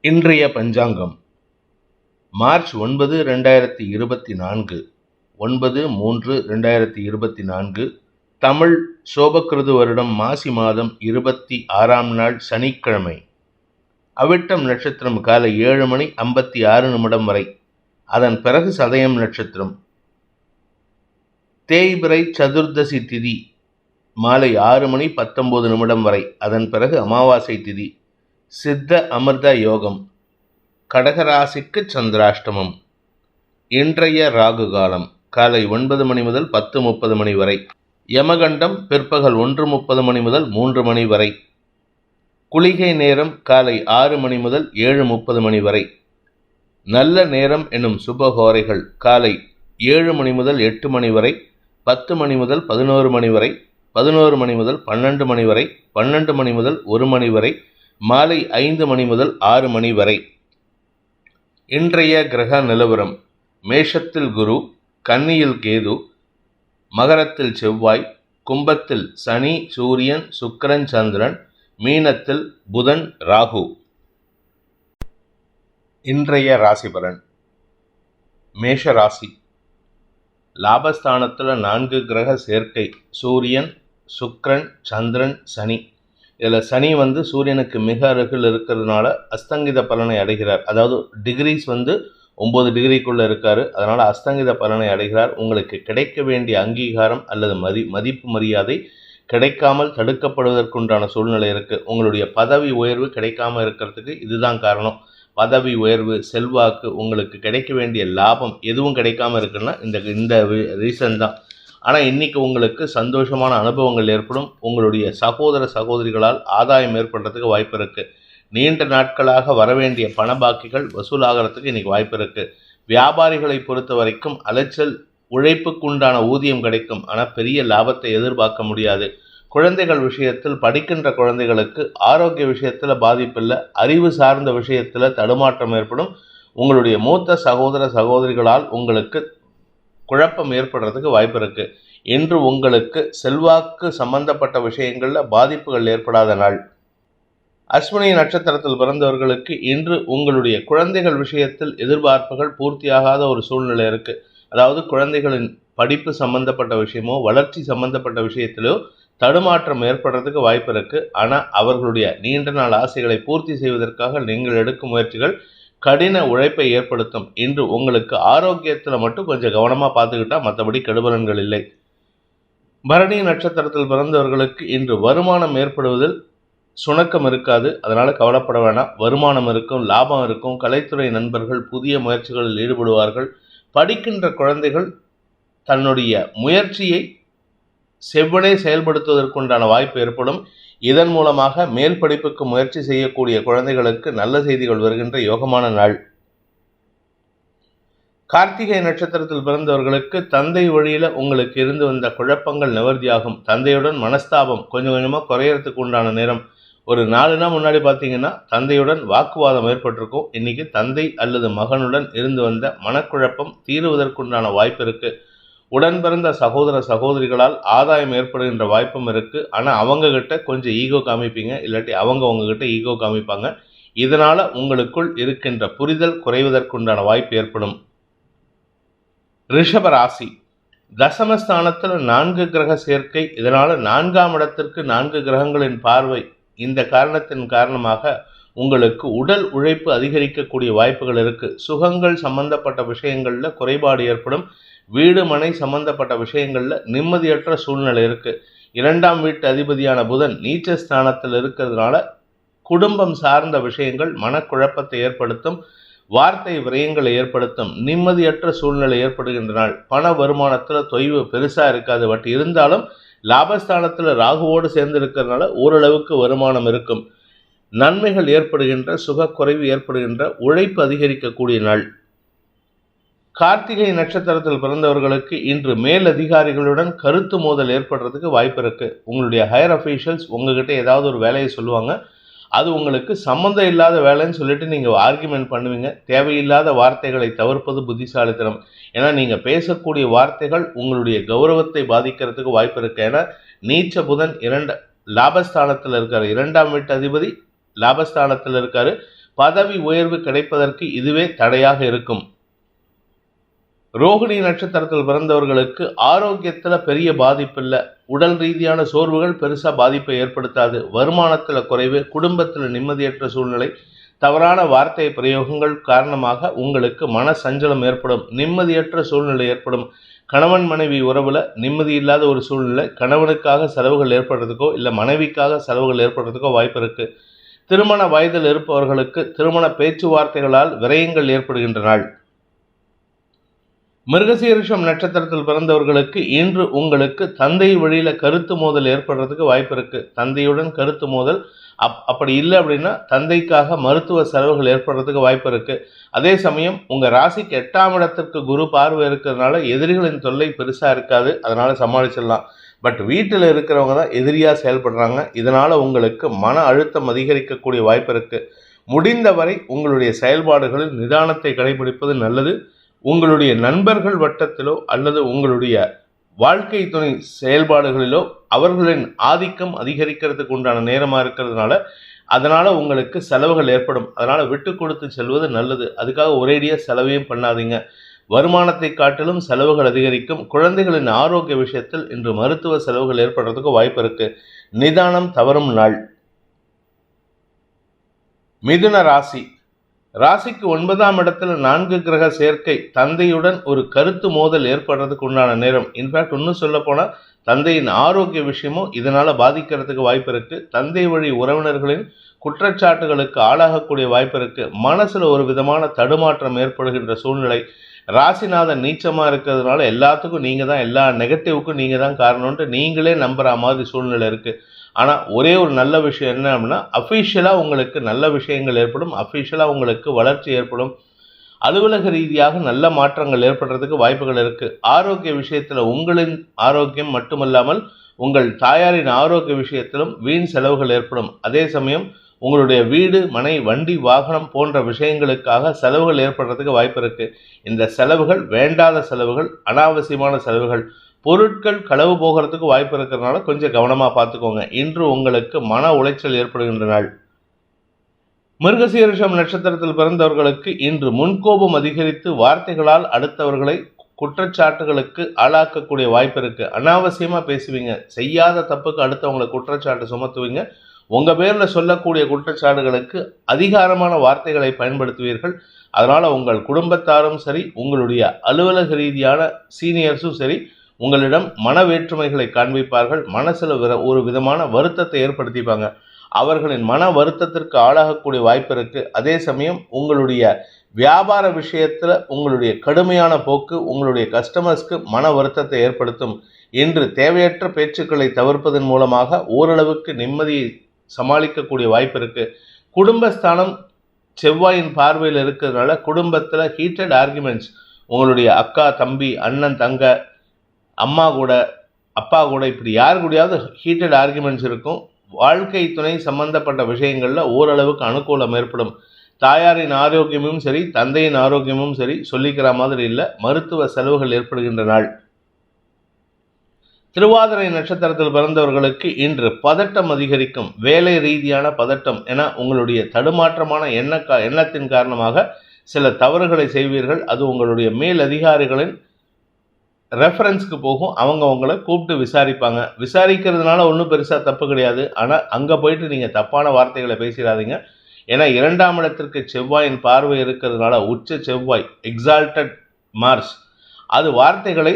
இன்றைய பஞ்சாங்கம் மார்ச் 9, 2024, 9/3/2024, தமிழ் சோபக்கிருது வருடம் மாசி மாதம் 26ஆம் நாள் சனிக்கிழமை. அவிட்டம் நட்சத்திரம் காலை 7:56 வரை, அதன் பிறகு சதயம் நட்சத்திரம். தேய்பிறை சதுர்தசி திதி மாலை 6:19 வரை, அதன் பிறகு அமாவாசை திதி. சித்த அமிர்த யோகம். கடகராசிக்கு சந்திராஷ்டமம். இன்றைய ராகு காலம் காலை 9 மணி முதல் 10:30 மணி வரை. யமகண்டம் பிற்பகல் 1:30 முதல் 3 வரை. குளிகை நேரம் காலை 6 மணி முதல் 7:30 வரை. நல்ல நேரம் எனும் சுபகோரைகள் காலை 7 மணி முதல் 8 வரை, 10 மணி முதல் 11 வரை, 11 மணி முதல் 12 வரை, 12 மணி முதல் 1 வரை, மாலை 5 மணி முதல் 6 வரை. இன்றைய கிரக நிலவரம்: மேஷத்தில் குரு, கன்னியில் கேது, மகரத்தில் செவ்வாய், கும்பத்தில் சனி, சூரியன், சுக்கிரன், சந்திரன், மீனத்தில் புதன், ராகு. இன்றைய ராசிபலன்: மேஷ ராசி. லாபஸ்தானத்தில் 4 கிரக சேர்க்கை: சூரியன், சுக்கிரன், சந்திரன், சனி. இதில் சனி சூரியனுக்கு மிக அருகில் இருக்கிறதுனால அஸ்தங்கித பலனை அடைகிறார். அதாவது டிகிரிஸ் 9 டிகிரிக்குள்ளே இருக்கார். அதனால் அஸ்தங்கித பலனை அடைகிறார். உங்களுக்கு கிடைக்க வேண்டிய அங்கீகாரம் அல்லது மதிப்பு மரியாதை கிடைக்காமல் தடுக்கப்படுவதற்குண்டான சூழ்நிலை இருக்குது. உங்களுடைய பதவி உயர்வு கிடைக்காமல் இருக்கிறதுக்கு இதுதான் காரணம். பதவி உயர்வு, செல்வாக்கு, உங்களுக்கு கிடைக்க வேண்டிய லாபம் எதுவும் கிடைக்காமல் இருக்குன்னா இந்த ரீசன் தான். ஆனால் இன்றைக்கி உங்களுக்கு சந்தோஷமான அனுபவங்கள் ஏற்படும். உங்களுடைய சகோதர சகோதரிகளால் ஆதாயம் ஏற்படுறதுக்கு வாய்ப்பு இருக்குது. நீண்ட நாட்களாக வரவேண்டிய பண பாக்கிகள் வசூலாகிறதுக்கு இன்றைக்கி வாய்ப்பு இருக்குது. வியாபாரிகளை பொறுத்த வரைக்கும் அலைச்சல், உழைப்புக்குண்டான ஊதியம் கிடைக்கும். ஆனால் பெரிய லாபத்தை எதிர்பார்க்க முடியாது. குழந்தைகள் விஷயத்தில், படிக்கின்ற குழந்தைகளுக்கு ஆரோக்கிய விஷயத்தில் பாதிப்பில்லை. அறிவு சார்ந்த விஷயத்தில் தடுமாற்றம் ஏற்படும். உங்களுடைய மூத்த சகோதர சகோதரிகளால் உங்களுக்கு குழப்பம் ஏற்படுறதுக்கு வாய்ப்பு இருக்குது. இன்று உங்களுக்கு செல்வாக்கு சம்பந்தப்பட்ட விஷயங்களில் பாதிப்புகள் ஏற்படாத நாள். அஸ்வினி நட்சத்திரத்தில் பிறந்தவர்களுக்கு இன்று உங்களுடைய குழந்தைகள் விஷயத்தில் எதிர்பார்ப்புகள் பூர்த்தியாகாத ஒரு சூழ்நிலை இருக்குது. அதாவது குழந்தைகளின் படிப்பு சம்பந்தப்பட்ட விஷயமோ வளர்ச்சி சம்பந்தப்பட்ட விஷயத்திலோ தடுமாற்றம் ஏற்படுறதுக்கு வாய்ப்பு இருக்குது. ஆனால் அவர்களுடைய நீண்ட நாள் ஆசைகளை பூர்த்தி செய்வதற்காக நீங்கள் எடுக்கும் முயற்சிகள் கடின உழைப்பை ஏற்படுத்தும். இன்று உங்களுக்கு ஆரோக்கியத்தில் மட்டும் கொஞ்சம் கவனமாக பார்த்துக்கிட்டால் மற்றபடி கெடுபலன்கள் இல்லை. பரணி நட்சத்திரத்தில் பிறந்தவர்களுக்கு இன்று வருமானம் ஏற்படுவதில் சுணக்கம் இருக்காது. அதனால் கவலைப்பட வேணாம். வருமானம் இருக்கும், லாபம் இருக்கும். கலைத்துறை நண்பர்கள் புதிய முயற்சிகளில் ஈடுபடுவார்கள். படிக்கின்ற குழந்தைகள் தன்னுடைய முயற்சியை செவ்வனே செயல்படுத்துவதற்குண்டான வாய்ப்பு ஏற்படும். இதன் மூலமாக மேல் படிப்புக்கு முயற்சி செய்யக்கூடிய குழந்தைகளுக்கு நல்ல செய்திகள் வருகின்ற யோகமான நாள். கார்த்திகை நட்சத்திரத்தில் பிறந்தவர்களுக்கு தந்தை வழியில் உங்களுக்கு இருந்து வந்த குழப்பங்கள் நிவர்த்தியாகும். தந்தையுடன் மனஸ்தாபம் கொஞ்சம் கொஞ்சமாக குறையறதுக்கு உண்டான நேரம். ஒரு 4 நாள் முன்னாடி பார்த்தீங்கன்னா தந்தையுடன் வாக்குவாதம் ஏற்பட்டிருக்கும். இன்னைக்கு தந்தை அல்லது மகனுடன் இருந்து வந்த மனக்குழப்பம் தீருவதற்குண்டான வாய்ப்பு இருக்குது. உடன் பிறந்த சகோதர சகோதரிகளால் ஆதாயம் ஏற்படுகின்ற வாய்ப்பும் இருக்குது. ஆனால் அவங்கக்கிட்ட கொஞ்சம் ஈகோ காமிப்பீங்க, இல்லாட்டி அவங்க உங்ககிட்ட ஈகோ காமிப்பாங்க. இதனால் உங்களுக்குள் இருக்கின்ற புரிதல் குறைவதற்குண்டான வாய்ப்பு ஏற்படும். ரிஷப ராசி. தசமஸ்தானத்தில் 4 கிரக சேர்க்கை. இதனால் 4ஆம் இடத்திற்கு 4 கிரகங்களின் பார்வை. இந்த காரணத்தின் காரணமாக உங்களுக்கு உடல் உழைப்பு அதிகரிக்கக்கூடிய வாய்ப்புகள் இருக்குது. சுகங்கள் சம்பந்தப்பட்ட விஷயங்களில் குறைபாடு ஏற்படும். வீடு மனை சம்பந்தப்பட்ட விஷயங்களில் நிம்மதியற்ற சூழ்நிலை இருக்குது. 2ஆம் வீட்டு அதிபதியான புதன் நீச்சஸ்தானத்தில் இருக்கிறதுனால குடும்பம் சார்ந்த விஷயங்கள் மனக்குழப்பத்தை ஏற்படுத்தும். வார்த்தை விரயங்களை ஏற்படுத்தும். நிம்மதியற்ற சூழ்நிலை ஏற்படுகின்ற நாள். பண வருமானத்தில் தொய்வு பெருசாக இருக்காது. பட் இருந்தாலும் லாபஸ்தானத்தில் ராகுவோடு சேர்ந்து இருக்கிறதுனால ஓரளவுக்கு வருமானம் இருக்கும். நன்மைகள் ஏற்படுகின்ற, சுகக்குறைவு ஏற்படுகின்ற, உழைப்பு அதிகரிக்கக்கூடிய நாள். கார்த்திகை நட்சத்திரத்தில் பிறந்தவர்களுக்கு இன்று மேல் அதிகாரிகளுடன் கருத்து மோதல் ஏற்படுறதுக்கு வாய்ப்பு இருக்குது. உங்களுடைய ஹையர் அஃபீஷியல்ஸ் உங்ககிட்ட ஏதாவது ஒரு வேலையை சொல்லுவாங்க. அது உங்களுக்கு சம்மந்தம் இல்லாத வேலைன்னு சொல்லிட்டு நீங்கள் ஆர்கியூமெண்ட் பண்ணுவீங்க. தேவையில்லாத வார்த்தைகளை தவிர்ப்பது புத்திசாலித்தனம். ஏன்னா நீங்கள் பேசக்கூடிய வார்த்தைகள் உங்களுடைய கௌரவத்தை பாதிக்கிறதுக்கு வாய்ப்பு இருக்குது. ஏன்னா நீச்ச புதன் லாபஸ்தானத்தில் இருக்கார். 2ஆம் வீட்டு அதிபதி லாபஸ்தானத்தில் இருக்கார். பதவி உயர்வு கிடைப்பதற்கு இதுவே தடையாக இருக்கும். ரோகிணி நட்சத்திரத்தில் பிறந்தவர்களுக்கு ஆரோக்கியத்துல பெரிய பாதிப்பு இல்லை. உடல் ரீதியான சோர்வுகள் பெருசா பாதிப்பை ஏற்படுத்தாது. வருமானத்துல குறைவு, குடும்பத்துல நிம்மதியற்ற சூழ்நிலை, தவறான வார்த்தை பிரயோகங்கள் காரணமாக உங்களுக்கு மன சஞ்சலம் ஏற்படும், நிம்மதியற்ற சூழ்நிலை ஏற்படும். கணவன் மனைவி உறவுல நிம்மதி இல்லாத ஒரு சூழ்நிலை, கணவனுக்காக செலவுகள் ஏற்படுறதுக்கோ இல்லை மனைவிக்காக செலவுகள் ஏற்படுறதுக்கோ வாய்ப்பு இருக்கு. திருமண வயதில் இருப்பவர்களுக்கு திருமண பேச்சுவார்த்தைகளால் விரயங்கள் ஏற்படுகின்ற நாள். மிருகசீரிஷம் நட்சத்திரத்தில் பிறந்தவர்களுக்கு இன்று உங்களுக்கு தந்தை வழியில கருத்து மோதல் ஏற்படுறதுக்கு வாய்ப்பு இருக்கு. தந்தையுடன் கருத்து மோதல், அப்படி இல்லை அப்படின்னா தந்தைக்காக மருத்துவ செலவுகள் ஏற்படுறதுக்கு வாய்ப்பு இருக்கு. அதே சமயம் உங்க ராசிக்கு 8ஆம் இடத்திற்கு குரு பார்வை இருக்கிறதுனால எதிரிகளின் தொல்லை பெருசா இருக்காது, அதனால சமாளிச்சிடலாம். பட் வீட்டில் இருக்கிறவங்க தான் எதிரியா செயல்படுறாங்க. இதனால உங்களுக்கு மன அழுத்தம் அதிகரிக்கக்கூடிய வாய்ப்பு இருக்கு. முடிந்தவரை உங்களுடைய செயல்பாடுகளில் நிதானத்தை கடைபிடிப்பது நல்லது. உங்களுடைய நண்பர்கள் வட்டத்திலோ அல்லது உங்களுடைய வாழ்க்கை துணை செயல்பாடுகளிலோ அவர்களின் ஆதிக்கம் அதிகரிக்கிறதுக்கு உண்டான நேரமாக இருக்கிறதுனால அதனால் உங்களுக்கு செலவுகள் ஏற்படும். அதனால் விட்டு கொடுத்து செல்வது நல்லது. அதுக்காக ஒரேடியாக செலவையும் பண்ணாதீங்க. வருமானத்தை காட்டிலும் செலவுகள் அதிகரிக்கும். குழந்தைகளின் ஆரோக்கிய விஷயத்தில் இன்று மருத்துவ செலவுகள் ஏற்படுறதுக்கு வாய்ப்பு இருக்கு. நிதானம் தவறும் நாள். மிதுன ராசி. ராசிக்கு 9ஆம் இடத்துல 4 கிரக சேர்க்கை, தந்தையுடன் ஒரு கருத்து மோதல் ஏற்படுறதுக்கு உண்டான நேரம். இன்ஃபேக்ட் இன்னும் சொல்ல போனால் தந்தையின் ஆரோக்கிய விஷயமும் இதனால பாதிக்கிறதுக்கு வாய்ப்பு இருக்கு. தந்தை வழி உறவினர்களின் குற்றச்சாட்டுகளுக்கு ஆளாகக்கூடிய வாய்ப்பு இருக்கு. மனசுல ஒரு விதமான தடுமாற்றம் ஏற்படுகின்ற சூழ்நிலை. ராசிநாதன் நீச்சமா இருக்கிறதுனால எல்லாத்துக்கும் நீங்க தான், எல்லா நெகட்டிவுக்கும் நீங்க தான் காரணம்ன்ட்டு நீங்களே நம்புற மாதிரி சூழ்நிலை இருக்கு. ஆனால் ஒரே ஒரு நல்ல விஷயம் என்ன அப்படின்னா, அஃபிஷியலாக உங்களுக்கு நல்ல விஷயங்கள் ஏற்படும், அஃபிஷியலாக உங்களுக்கு வளர்ச்சி ஏற்படும். அலுவலக ரீதியாக நல்ல மாற்றங்கள் ஏற்படுறதுக்கு வாய்ப்புகள் இருக்குது. ஆரோக்கிய விஷயத்தில் உங்களின் ஆரோக்கியம் மட்டுமல்லாமல் உங்கள் தாயாரின் ஆரோக்கிய விஷயத்திலும் வீண் செலவுகள் ஏற்படும். அதே சமயம் உங்களுடைய வீடு, மனை, வண்டி, வாகனம் போன்ற விஷயங்களுக்காக செலவுகள் ஏற்படுறதுக்கு வாய்ப்பு இருக்குது. இந்த செலவுகள் வேண்டாத செலவுகள், அனாவசியமான செலவுகள், பொருட்கள் களவு போகிறதுக்கு வாய்ப்பு இருக்கிறதுனால கொஞ்சம் கவனமாக பார்த்துக்கோங்க. இன்று உங்களுக்கு மன உளைச்சல் ஏற்படுகின்ற நாள். மிருகசீரிஷம் நட்சத்திரத்தில் பிறந்தவர்களுக்கு இன்று முன்கோபம் அதிகரித்து வார்த்தைகளால் அடுத்தவர்களை குற்றச்சாட்டுகளுக்கு ஆளாக்கக்கூடிய வாய்ப்பு இருக்கு. அனாவசியமாக பேசுவீங்க. செய்யாத தப்புக்கு அடுத்தவங்களை குற்றச்சாட்டு சுமத்துவீங்க. உங்கள் பேரில் சொல்லக்கூடிய குற்றச்சாட்டுகளுக்கு அதிகாரமான வார்த்தைகளை பயன்படுத்துவீர்கள். அதனால் உங்கள் குடும்பத்தாரும் சரி, உங்களுடைய அலுவலக ரீதியான சீனியர்ஸும் சரி உங்களிடம் மன வேற்றுமைகளை காண்பிப்பார்கள். மனசில் ஒரு விதமான வருத்தத்தை ஏற்படுத்திப்பாங்க. அவர்களின் மன வருத்தத்திற்கு ஆளாகக்கூடிய வாய்ப்பு இருக்குது. அதே சமயம் உங்களுடைய வியாபார விஷயத்தில் உங்களுடைய கடுமையான போக்கு உங்களுடைய கஸ்டமர்ஸ்க்கு மன வருத்தத்தை ஏற்படுத்தும். இன்று தேவையற்ற பேச்சுக்களை தவிர்ப்பதன் மூலமாக ஓரளவுக்கு நிம்மதியை சமாளிக்கக்கூடிய வாய்ப்பு இருக்குது. குடும்பஸ்தானம் செவ்வாயின் பார்வையில் இருக்கிறதுனால குடும்பத்தில் ஹீட்டட் ஆர்குமெண்ட்ஸ், உங்களுடைய அக்கா, தம்பி, அண்ணன், தங்க, அம்மா கூட, அப்பா கூட, இப்படி யார் கூடயாவது ஹீட்டட் ஆர்குமெண்ட்ஸ் இருக்கும். வாழ்க்கை துணை சம்பந்தப்பட்ட விஷயங்களில் ஓரளவுக்கு அனுகூலம் ஏற்படும். தாயாரின் ஆரோக்கியமும் சரி, தந்தையின் ஆரோக்கியமும் சரி சொல்லிக்கிற மாதிரி இல்லை. மருத்துவ செலவுகள் ஏற்படுகின்ற நாள். திருவாதிரை நட்சத்திரத்தில் பிறந்தவர்களுக்கு இன்று பதட்டம் அதிகரிக்கும். வேலை ரீதியான பதட்டம் என உங்களுடைய தடுமாற்றமான எண்ணத்தின் காரணமாக சில தவறுகளை செய்வீர்கள். அது உங்களுடைய மேல் அதிகாரிகளின் ரெஃபரன்ஸ்க்கு போகும். அவங்க உங்களை கூப்பிட்டு விசாரிப்பாங்க. விசாரிக்கிறதுனால ஒன்றும் பெருசாக தப்பு கிடையாது. ஆனால் அங்கே போயிட்டு நீங்கள் தப்பான வார்த்தைகளை பேசிடாதீங்க. ஏன்னா 2ஆம் இடத்திற்கு செவ்வாயின் பார்வை இருக்கிறதுனால, உச்ச செவ்வாய், எக்ஸால்டட் மார்ஸ், அது வார்த்தைகளை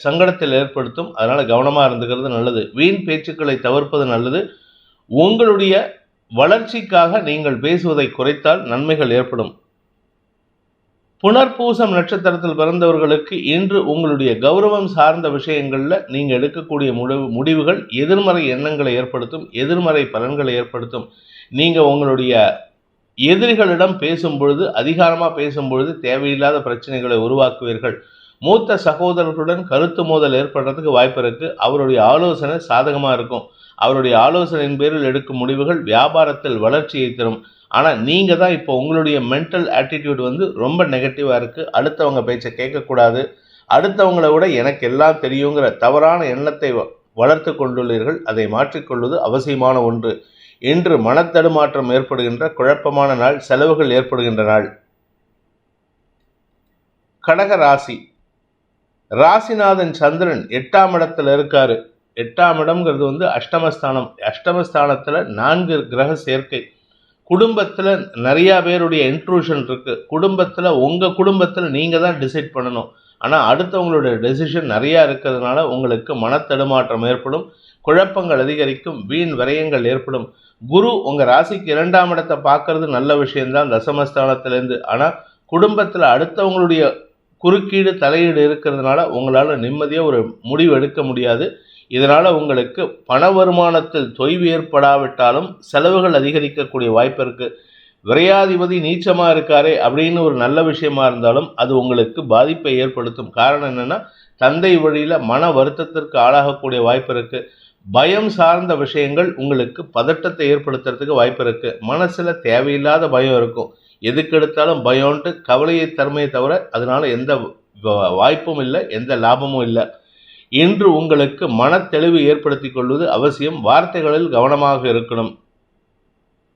சங்கடத்தில் ஏற்படுத்தும். அதனால் கவனமாக இருந்துக்கிறது நல்லது. வீண் பேச்சுக்களை தவிர்ப்பது நல்லது. உங்களுடைய வளர்ச்சிக்காக நீங்கள் பேசுவதை குறைத்தால் நன்மைகள் ஏற்படும். புனர்பூசம் நட்சத்திரத்தில் பிறந்தவர்களுக்கு இன்று உங்களுடைய கௌரவம் சார்ந்த விஷயங்களில் நீங்கள் எடுக்கக்கூடிய முடிவுகள் எதிர்மறை எண்ணங்களை ஏற்படுத்தும், எதிர்மறை பலன்களை ஏற்படுத்தும். நீங்கள் உங்களுடைய எதிரிகளிடம் பேசும்பொழுது, அதிகாரமாக பேசும்பொழுது தேவையில்லாத பிரச்சனைகளை உருவாக்குவீர்கள். மூத்த சகோதரர்களுடன் கருத்து மோதல் ஏற்படுறதுக்கு வாய்ப்பு இருக்குது. அவருடைய ஆலோசனை சாதகமாக இருக்கும். அவருடைய ஆலோசனையின் பேரில் எடுக்கும் முடிவுகள் வியாபாரத்தில் வளர்ச்சியை தரும். ஆனால் நீங்கள் தான் இப்போ உங்களுடைய மென்டல் ஆட்டிடியூட் ரொம்ப நெகட்டிவாக இருக்குது. அடுத்தவங்க பேச்சை கேட்கக்கூடாது, அடுத்தவங்களை விட எனக்கு எல்லாம் தெரியுங்கிற தவறான எண்ணத்தை வளர்த்து கொண்டுள்ளீர்கள். அதை மாற்றிக்கொள்வது அவசியமான ஒன்று. இன்று மனத்தடுமாற்றம் ஏற்படுகின்ற குழப்பமான நாள், செலவுகள் ஏற்படுகின்ற நாள். கடக ராசி. ராசிநாதன் சந்திரன் 8ஆம் இடத்துல இருக்காரு. 8ஆம் இடம்ங்கிறது அஷ்டமஸ்தானம். அஷ்டமஸ்தானத்துல 4 கிரக சேர்க்கை. குடும்பத்துல நிறைய பேருடைய இன்ட்ரூஷன் இருக்கு. உங்க குடும்பத்துல நீங்க தான் டிசைட் பண்ணணும். ஆனா அடுத்தவங்களுடைய டெசிஷன் நிறைய இருக்கிறதுனால உங்களுக்கு மனத்தடுமாற்றம் ஏற்படும், குழப்பங்கள் அதிகரிக்கும், வீண் விரயங்கள் ஏற்படும். குரு உங்க ராசிக்கு 2ஆம் இடத்தை பார்க்கறது நல்ல விஷயம்தான் தசமஸ்தானத்திலேருந்து. ஆனா குடும்பத்துல அடுத்தவங்களுடைய குறுக்கீடு தலையீடு இருக்கிறதுனால உங்களால நிம்மதியா ஒரு முடிவு எடுக்க முடியாது. இதனால உங்களுக்கு பண வருமானத்தில் தொய்வு ஏற்படாவிட்டாலும் செலவுகள் அதிகரிக்கக்கூடிய வாய்ப்பு இருக்கு. விரையாதிபதி நீச்சமா இருக்காரே அப்படின்னு ஒரு நல்ல விஷயமா இருந்தாலும் அது உங்களுக்கு பாதிப்பை ஏற்படுத்தும். காரணம் என்னன்னா, தந்தை வழியில மன வருத்தத்திற்கு ஆளாகக்கூடிய வாய்ப்பு இருக்கு. பயம் சார்ந்த விஷயங்கள் உங்களுக்கு பதட்டத்தை ஏற்படுத்துறதுக்கு வாய்ப்பு இருக்கு. மனசுல தேவையில்லாத பயம் இருக்கும். எதுக்கு எடுத்தாலும் பயம்ட்டு கவலையை தருமே தவிர அதனால எந்த வாய்ப்பும் இல்லை, எந்த லாபமும் இல்லை. இன்று உங்களுக்கு மனத்தெளிவு ஏற்படுத்திக் கொள்வது அவசியம். வார்த்தைகளில் கவனமாக இருக்கணும்.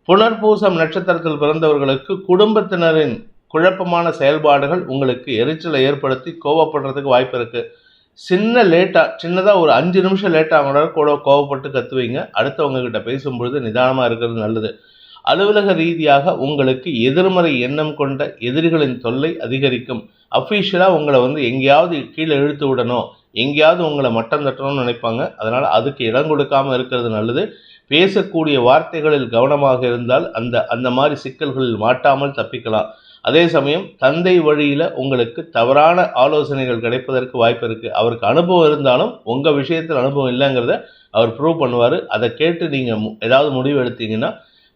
புனர்பூசம் நட்சத்திரத்தில் பிறந்தவர்களுக்கு குடும்பத்தினரின் குழப்பமான செயல்பாடுகள் உங்களுக்கு எரிச்சலை ஏற்படுத்தி கோவப்படுறதுக்கு வாய்ப்பு இருக்கு. சின்னதாக ஒரு 5 நிமிஷம் லேட்டாக கூட கோவப்பட்டு கத்துவீங்க. அடுத்தவங்க கிட்ட பேசும்பொழுது நிதானமாக இருக்கிறது நல்லது. அலுவலக ரீதியாக உங்களுக்கு எதிர்மறை எண்ணம் கொண்ட எதிரிகளின் தொல்லை அதிகரிக்கும். அஃபீஷியலாக உங்களை எங்கேயாவது கீழே இழுத்து விடணும், எங்கேயாவது உங்களை மட்டம் தட்டணும்னு நினைப்பாங்க. அதனால் அதுக்கு இடம் கொடுக்காமல் இருக்கிறது நல்லது. பேசக்கூடிய வார்த்தைகளில் கவனமாக இருந்தால் அந்த மாதிரி சிக்கல்களில் மாட்டாமல் தப்பிக்கலாம். அதே சமயம் தந்தை வழியில் உங்களுக்கு தவறான ஆலோசனைகள் கிடைப்பதற்கு வாய்ப்பு இருக்குது. அவருக்கு அனுபவம் இருந்தாலும் உங்கள் விஷயத்தில் அனுபவம் இல்லைங்கிறத அவர் ப்ரூவ் பண்ணுவார். அதை கேட்டு நீங்கள் ஏதாவது முடிவு எடுத்தீங்கன்னா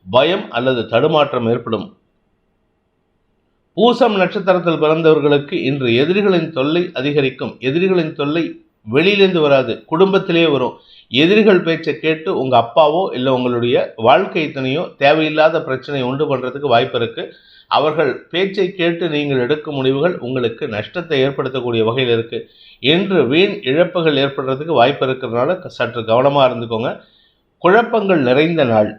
பயம் அல்லது தடுமாற்றம் ஏற்படும். பூசம் நட்சத்திரத்தில் பிறந்தவர்களுக்கு இன்று எதிரிகளின் தொல்லை அதிகரிக்கும். எதிரிகளின் தொல்லை வெளியிலேருந்து வராது, குடும்பத்திலேயே வரும். எதிரிகள் பேச்சை கேட்டு உங்கள் அப்பாவோ இல்லை உங்களுடைய வாழ்க்கை துணையோ தேவையில்லாத பிரச்சனை உண்டு பண்ணுறதுக்கு வாய்ப்பு இருக்குது. அவர்கள் பேச்சை கேட்டு நீங்கள் எடுக்கும் முடிவுகள் உங்களுக்கு நஷ்டத்தை ஏற்படுத்தக்கூடிய வகையில் இருக்குது. இன்று வீண் இழப்புகள் ஏற்படுறதுக்கு வாய்ப்பு இருக்கிறதுனால சற்று கவனமாக இருந்துக்கோங்க. குழப்பங்கள் நிறைந்த நாள்.